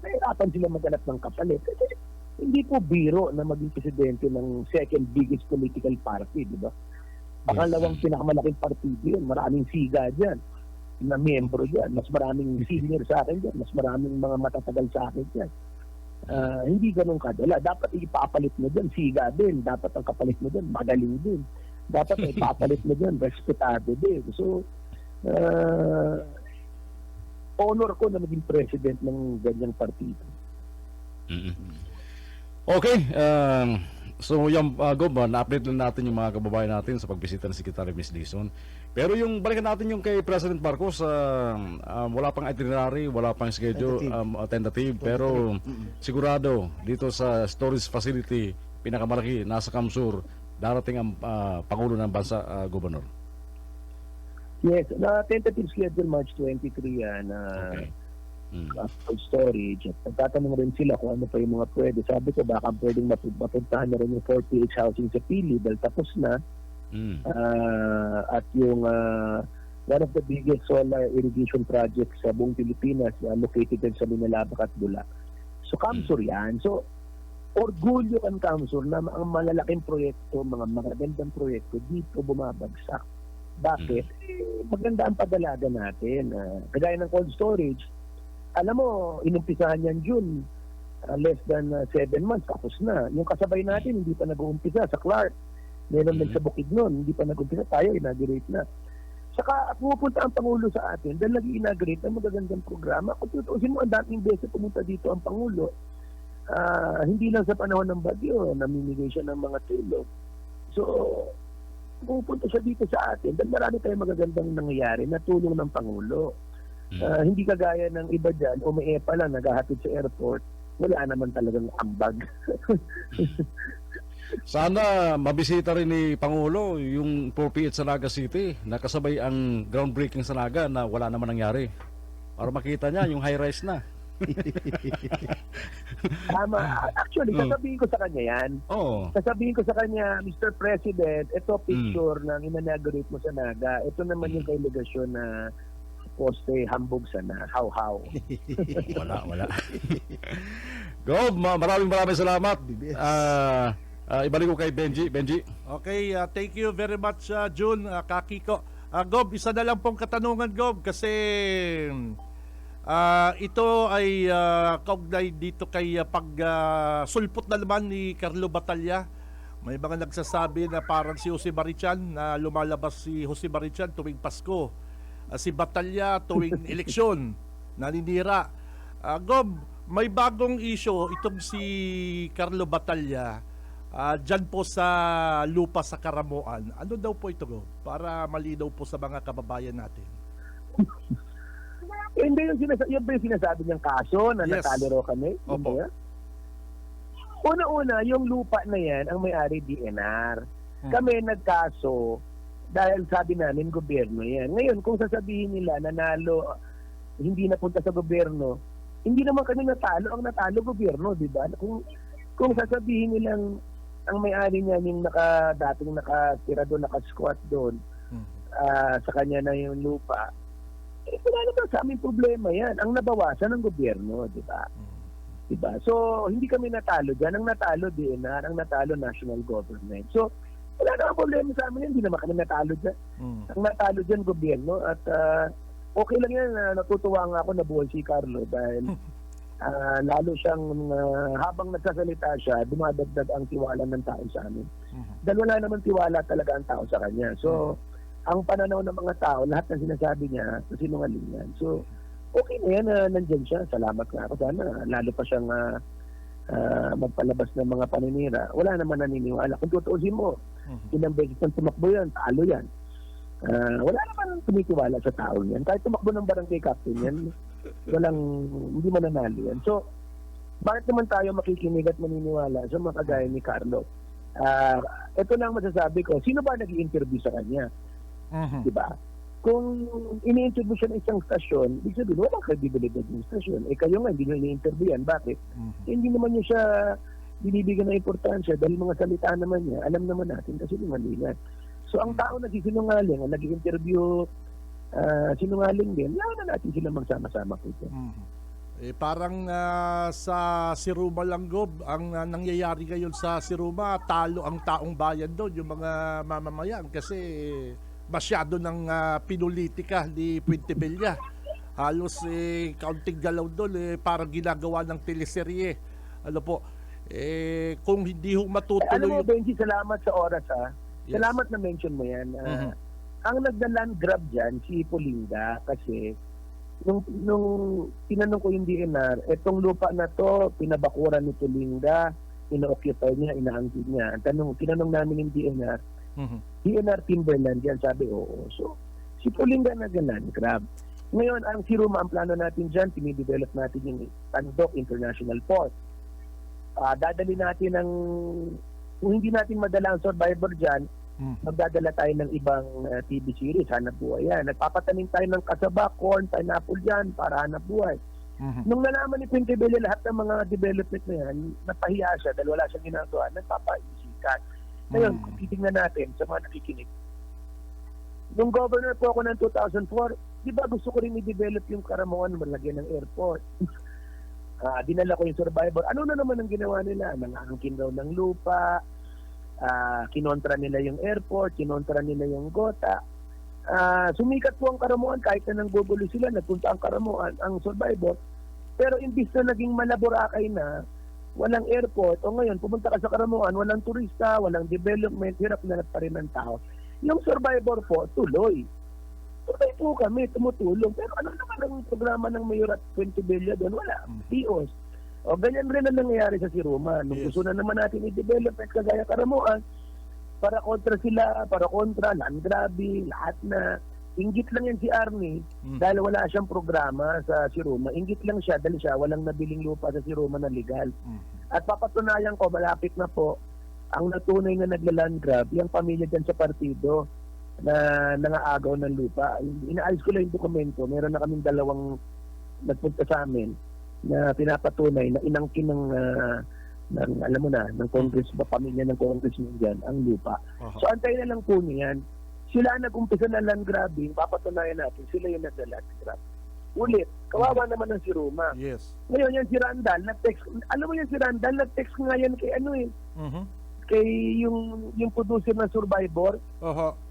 E: nahirapan sila maghanap ng kapalit. Kasi hindi po biro na maging presidente ng second biggest political party, di ba? Pangalawang pinakamalaking partido yun. Maraming siga dyan na miyembro dyan. Mas maraming senior sa akin dyan. Mas maraming mga matatagal sa akin dyan. Hindi ganun kadala. Dapat ipapalit mo dyan, siga din. Dapat ang kapalit mo dyan, magaling din. Dapat ipapalit mo dyan, respetado din. So, honor ko na maging president ng ganyang partido.
G: Okay, so yung Gob, na-update lang natin yung mga kababayan natin sa pagbisita ng Secretary Ms. Dizon. Pero yung balikan natin yung kay President Marcos, wala pang itinerary, wala pang schedule, tentative, pero sigurado dito sa storage facility, pinakamalaki, nasa Kamsur, darating ang Pangulo ng Bansa, Governor.
E: Yes, na tentative schedule March 23 yan.
G: Okay.
E: cold storage. At nagtatanong rin sila kung ano pa yung mga pwede. Sabi ko baka pwedeng mapuntahan na rin yung 4PH housing sa Pili dahil tapos na. At yung one of the biggest solar irrigation projects sa buong Pilipinas located din sa Minalabac at Bulac. So Kamsur yan. So orgulyo ang Kamsur na ang malalaking proyekto, mga magagandang proyekto dito bumabagsak. Bakit? Maganda ang pagdalaga natin. Kagaya ng cold storage, alam mo, inumpisahan yan June, less than 7 months, tapos na. Yung kasabay natin, hindi pa nag-uumpisa sa Clark. Meron din sa Bukidnon, hindi pa nag-uumpisa, tayo, inaugurate na. Saka pupunta ang Pangulo sa atin dahil nag-inaugurate ang magagandang programa. Kung tutuusin mo, ang dating beses pumunta dito ang Pangulo. Hindi lang sa panahon ng bagyo, namimigay siya ng mga tulong. So, pupunta siya dito sa atin dahil marami tayong magagandang nangyayari na tulong ng Pangulo. Hindi kagaya ng iba dyan, umie pa lang, naghahatid sa airport, wala naman talagang ambag.
G: Sana mabisita rin ni Pangulo yung 4PH sa Naga City, nakasabay ang groundbreaking sa Naga na wala naman nangyari. Para makita niya yung high-rise na.
E: Tama. Actually, sasabihin ko sa kanya yan. Sasabihin ko sa kanya, Mr. President, ito picture ng inanaugurate mo sa Naga. Ito naman yung kailegasyon na poste hambog sana. How?
G: Wala. Gob, maraming salamat. Ibalik ko kay Benji.
F: Okay, thank you very much, June, Kakiko. Gob, isa na lang pong katanungan, Gob, kasi ito ay kaugnay dito kay pagsulpot na naman ni Carlo Batalla. May mga nagsasabi na parang si Jose Marichan, na lumalabas si Jose Marichan tuwing Pasko. Si Batalla tuwing eleksyon, naninira. Gob, may bagong issue itong si Carlo Batalla dyan po sa lupa sa Karamoan. Ano daw po ito, Gob? Para malinaw po sa mga kababayan natin.
E: Hindi yung ba yung sinasabi niyang kaso na natalo raw kami?
F: Opo.
E: Una-una, yung lupa na yan, ang may-ari DNR. Kami nagkaso dahil sabi namin gobyerno yan. Ngayon, kung sasabihin nila nanalo, hindi napunta sa gobyerno, hindi naman kami natalo, ang natalo gobyerno, di ba? Kung sasabihin nilang ang may-ari niyan yung dating nakatira doon, nakasquat doon, sa kanya na yung lupa, wala naman sa aming problema yan. Ang nabawasan ng gobyerno, di ba? Diba? So, hindi kami natalo dyan. Ang natalo DNR, ang natalo national government. So, wala naman problema sa amin yan. Hindi naman kami natalo dyan. Ang natalo dyan, gobyerno. At okay lang yan. Natutuwa nga ako na buhay si Carlo dahil lalo siyang habang nagsasalita siya, dumadagdag ang tiwala ng tao sa amin. Dahil wala naman tiwala talaga ang tao sa kanya. So, ang pananaw ng mga tao, lahat ng sinasabi niya, sinungaling yan. So, okay na yan, nandyan siya. Salamat nga ako. Sana lalo pa siyang magpalabas ng mga paninira. Wala naman naniniwala. Kung tutuusin mo, ilang beses nang tumakbo yan, talo yan. Wala naman tumitiwala sa tao yan. Kahit tumakbo ng barangay captain yan, hindi mananalo yan. So, bakit naman tayo makikinig at maniniwala sa mga kagaya ni Carlo? Ito lang masasabi ko, sino ba nag-i-interview sa kanya? Diba? Kung ini-interview siya ng isang stasyon, ibig sabihin, walang credibility ng stasyon. Kayo nga, hindi nyo ini-interview yan. Bakit? Hindi naman nyo siya binibigyan ng importansya dahil mga salita naman niya, alam naman natin kasi sinungalingan. So, ang tao nagsisinungaling, ang nag-interview, sinungaling din, lahat na natin sila magsama-sama po dyan.
F: Parang sa Siruma lang, Gob, ang nangyayari ngayon sa Siruma, talo ang taong bayan doon, yung mga mamamayan, kasi masyado ng pinulitika ni Puente Villa. Halos kaunting galaw doon, parang ginagawa ng teleserye. Ano po, kung hindi ho matutuloy...
E: Alam mo, Benji, salamat sa oras, ha? Yes. Salamat na mention mo yan. Ang nagda-land grab dyan, si Polinga, kasi nung tinanong ko yung DNR, etong lupa na to, pinabakuran ni Polinga, ina-occupy niya, inaangkin niya. Tinanong namin yung DNR, DNR Timberland yan, sabi oo. So, si Polinga nag-land grab. Ngayon, ang Siruma, ang plano natin dyan, pinidevelop natin yung Tandok International Port. Dadali natin kung hindi natin madala ang survivor dyan, magdadala tayo ng ibang TV series, hanap buhay yan. Nagpapatanim tayo ng kasaba, corn, pineapple dyan, para hanap buhay. Nung nalaman ni Quintebella lahat ng mga development na yan, napahiya siya dahil wala siyang ginagawa, nagpapaisikat. Ngayon, kung titingnan natin sa mga nakikinig, nung governor po ako ng 2004, di ba gusto ko rin i-develop yung Karamuan, malagyan ng airport. Dinala ko yung Survivor. Ano na naman ang ginawa nila? Nangangkin daw ng lupa, kinontra nila yung airport, kinontra nila yung gota. Sumikat po ang Karamuan kahit na nanggugulo sila, nagpunta ang Karamuan, ang Survivor. Pero imbis na naging Malaborakay na, walang airport, o ngayon pumunta ka sa Karamuan, walang turista, walang development, hirap na pa rin ng tao. Yung Survivor po, tuloy. Tuloy po kami, tumutulong. Pero ano naman ang programa ng Mayor at Quintebella doon? Wala. POs. O ganyan rin ang nangyayari sa Siruma. Nung gusto na naman natin i-develop at kagaya Karamuan, para kontra sila, para kontra, land grabbing, lahat na. Inggit lang yan si Arnie dahil wala siyang programa sa Siruma. Inggit lang siya dahil siya walang nabiling lupa sa Siruma na legal. At papatunayan ko, malapit na po, ang natunay na nagla-land grab, yung pamilya dyan sa partido na nangaagaw ng lupa. Inaayos ko lang yung dokumento. Meron na kaming dalawang nagpunta sa amin na pinapatunay na inangkin ng alam mo na, ng Congress, pamilya ng congressman dyan, ang lupa. So antayin na lang po niyan. Sila nag-umpisa na land grabbing, papatunayan natin, sila yung nagla-land grab. Ulit, kawawa naman ng Siruma.
F: Yes.
E: Ngayon yan si Randall, nag-text, alam mo yan si Randall, nag-text nga yan kay ano eh, kay yung producer ng Survivor,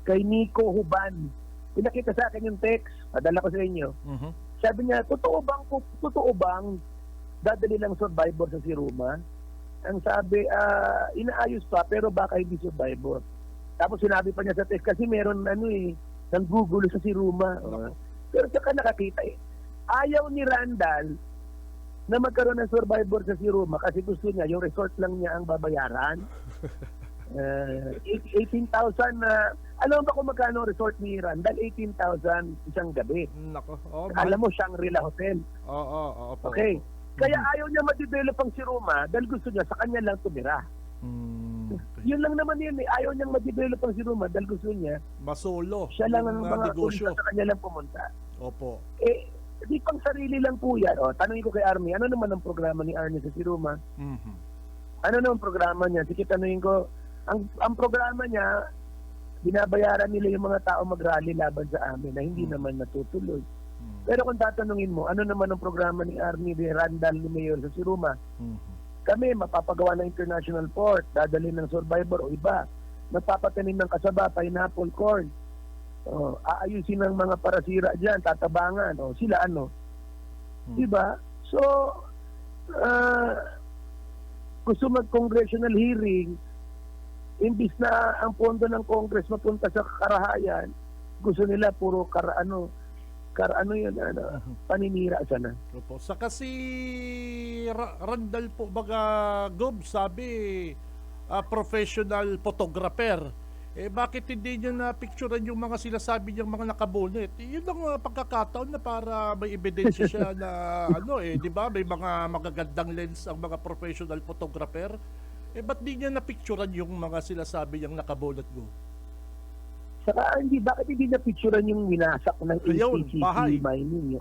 E: kay Nico Huban. Pinakita sa akin yung text, padala ko sa inyo. Sabi niya, totoo bang dadali lang Survivor sa Siruma? Ang sabi, inaayos pa pero baka hindi Survivor. Tapos sinabi pa niya sa text, kasi meron nang gugulo sa Siruma. Pero saka nakakita eh. Ayaw ni Randall na magkaroon ng Survivor sa Siruma kasi gusto niya, yung resort lang niya ang babayaran. 18,000 na, alam mo ba kung magkano ang resort ni Randall? 18,000 isang gabi.
F: Nako.
E: Alam mo, Shangri-La Hotel. Okay. Kaya ayaw niya ma-develop ang Siruma dahil gusto niya sa kanya lang tumira. Yun lang naman yun eh. Ayaw niyang ma-develop ang Siruma dahil gusto niya
F: masolo.
E: Siya lang ang mga
F: negosyo.
E: turista sa kanya lang pumunta.
F: Opo.
E: Di pang sarili lang po yan. Tanungin ko kay Arnie, ano naman ang programa ni Arnie sa Siruma? Ano naman ang programa niya? Sige, tanungin ko. Ang programa niya, binabayaran nila yung mga tao mag-rally laban sa amin na hindi naman natutuloy. Pero kung tatanungin mo, ano naman ang programa ni Arnie, ni Randall, ni Mayor sa Siruma? Kami, mapapagawa ng international port, dadalhin ng Survivor o iba. Magpapatanim ng kasaba, pineapple, corn. Aayusin ng mga parasira dyan, tatabangan. Sila ano? Diba? So, gusto mag-congressional hearing, imbis na ang pondo ng Congress mapunta sa karahayan, gusto nila puro paninira sana.
F: Opo. Sa kasi Randall po baga Gob, sabi professional photographer. Bakit hindi niya na picturean yung mga sinasabi niyang mga nakabonet? Yun ang pagkakataon na para may ebidensya siya na di ba? May mga magagandang lens ang mga professional photographer. Ba't di niya na picturean yung mga sinasabi niyang nakabonet go?
E: Saka bakit hindi na picturean yung winasak ng ACCC mining?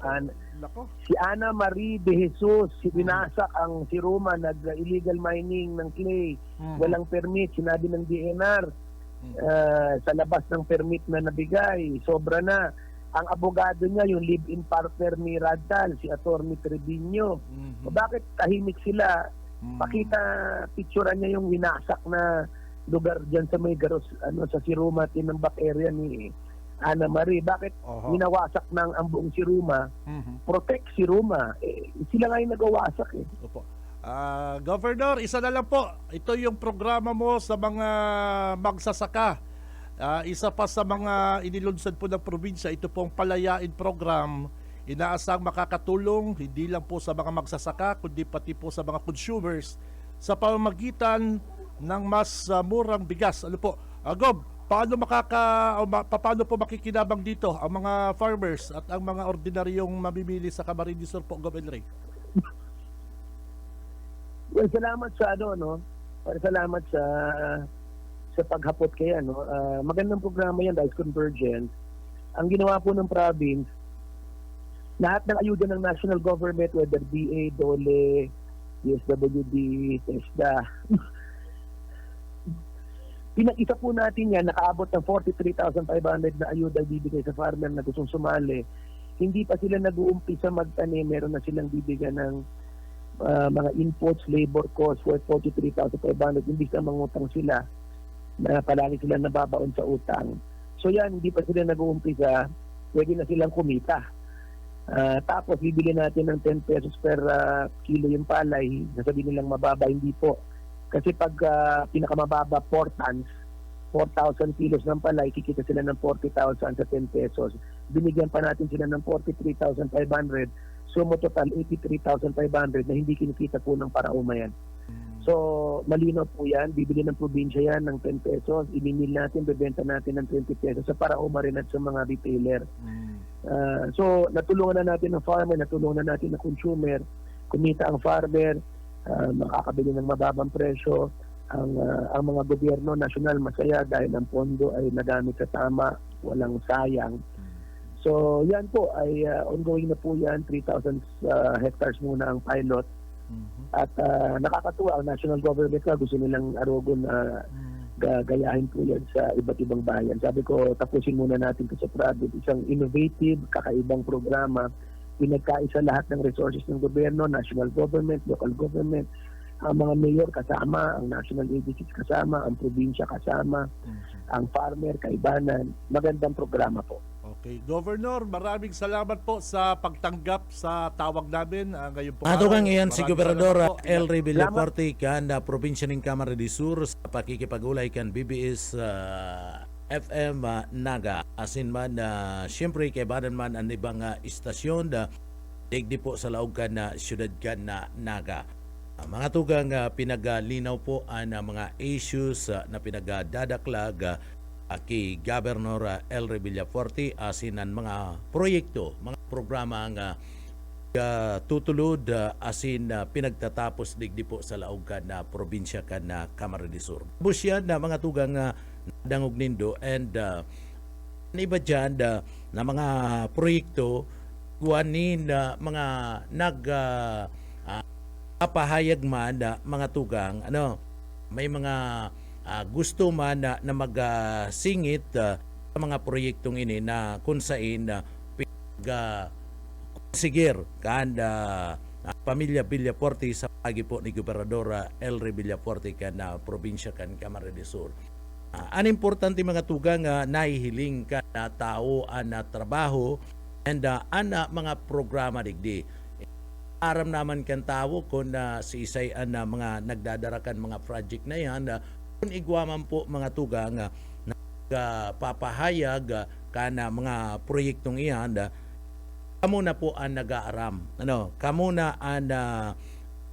E: Si Ana Marie de Jesus, winasak ang Siruma, nag-illegal mining ng clay. Walang permit, sinabi ng DNR. Sa labas ng permit na nabigay, sobra na. Ang abogado niya, yung live-in partner ni Randall, si Atty. Trevino. Bakit tahimik sila? Pakita, picturean niya yung winasak na lugar dyan sa may garos, sa Siruma, Tinambak area ni Ana Marie. Bakit winawasak ng ang buong Siruma? Protect Siruma. Sila nga yung nagawasak eh.
F: Opo. Governor, isa na lang po. Ito yung programa mo sa mga magsasaka. Isa pa sa mga inilunsad po ng probinsya, ito pong palayain program. Inaasang makakatulong hindi lang po sa mga magsasaka, kundi pati po sa mga consumers sa pamamagitan ng mas murang bigas. Ano po? Gob, paano po makikinabang dito ang mga farmers at ang mga ordinaryong mamimili sa Camarines Sur po, Gob Enrique?
E: Well, salamat sa salamat sa paghapot kay magandang programa yan, Rice Convergence. Ang ginawa po ng province, lahat ng ayuda ng national government, whether DA, DOLE, DSWD, TESDA, pinag-isa po natin yan, nakaabot ng 43,500 na ayuda bibigay sa farmer na gustong sumali. Hindi pa sila nag-uumpisa magtanim, meron na silang bibigyan ng mga inputs, labor costs worth 43,500, hindi na mangutang sila na palagi sila nababaon sa utang. So yan, hindi pa sila nag-uumpisa, pwede na silang kumita. Tapos bibili natin ng 10 pesos per kilo yung palay, nasabihin nilang mababa, hindi po. Kasi pag pinakamababa 4 tons, 4,000 kilos ng palay, kikita sila ng 40,000 sa 10 pesos. Binigyan pa natin sila ng 43,500, sumo total 83,500 na hindi kinikita po ng parauma yan. So, malinaw po yan, bibili ng probinsya yan ng 10 pesos, ininil natin, bebenta natin ng 20 pesos sa parauma rin at sa mga retailer. So, natulungan na natin ng farmer, natulungan na natin ng consumer, kumita ang farmer, makakabili ng mababang presyo, ang mga gobyerno nasyonal masaya dahil ang pondo ay nagamit sa tama, walang sayang. So yan po ay ongoing na po yan, 3,000 hectares muna ang pilot. At nakakatuwa ang national government ka, gusto nilang arogon na gagayahin po yan sa iba't ibang bayan. Sabi ko, tapusin muna natin ito sa project, isang innovative, kakaibang programa, pinagkaisa lahat ng resources ng gobyerno, national government, local government, ang mga mayor kasama, ang national agencies kasama, ang probinsya kasama, ang farmer, kaibanan. Magandang programa po.
F: Okay, Governor, maraming salamat po sa pagtanggap sa tawag namin ngayon po.
B: Ato kang iyan si
F: Maraming
B: Gobernador
F: salamat po.
B: Elry Villaforte kan probinsya ng Camarines del Sur sa pakikipagulay kan BBS FM Naga. Asin man siyempre kay banan man ang ibang istasyon digdi po sa laog kan na syudad kan na Naga. Mga tugang pinaglinaw po ang mga issues na pinagdadaklag kay Governor Elry Villaforte asin ang mga proyekto, mga programa nga tutulod asin pinagtatapos digdi po sa laog kan na probinsya kan na Camarines del Sur. Busyan na mga tugang dangog nindo and iba dyan na mga proyekto guwanin mga kapahayag man mga tugang may mga gusto man na magsingit sa mga proyektong ini na kung saan sigir kan pamilya Villaforte sa pagi po ni Gobernador Elry Villaforte kan na probinsya kan Camarines del Sur. Ang importante mga tugang nahihiling ka na tao na trabaho and mga programa digdi. Aram naman kan tao kung si isay na mga nagdadarakan mga project na yan kung igwaman po mga tugang nagpapahayag ka na mga proyektong iyan kamo na po ang nag-aaram. Kamo na ang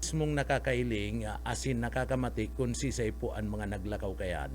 B: mismong nakakailing asin nakakamati kung sisay po ang mga naglakaw kayan.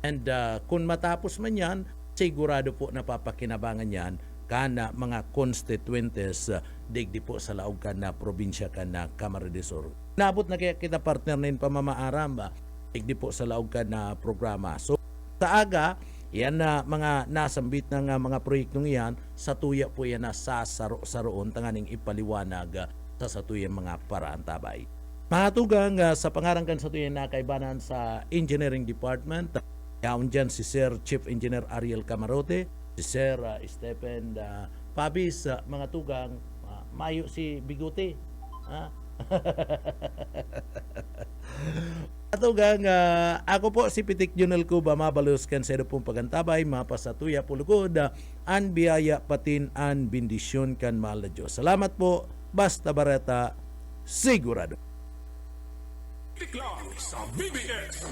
B: And kung matapos man yan, sigurado po napapakinabangan yan kana mga constituentes digdi po sa laog kan na probinsya kan na Camarines del Sur. Nabot na kaya kita partner nin pamamaaram digdi po sa laog kan na programa. So sa aga, yan na mga nasambit ng mga proyektong iyan, sa tuya po yan na sasaro-saroon tanganing ipaliwanag sa tuyang mga paraan tabay. Mga tugang sa pangarangkan sa tuyang nakaibanan sa Engineering Department, yaon dyan si Sir Chief Engineer Ariel Camarote, si Sir Stephen Pabis, mga tugang, mayo si Bigote. Tugang, ako po si Pitik Junel Cuba, mabalos kan sa pong pagantabay, mapasatuya pulugod, an biyaya patin an bendisyon kan mahal na Diyos. Salamat po, basta barata, sigurado.
C: Pitik lang sa BBS.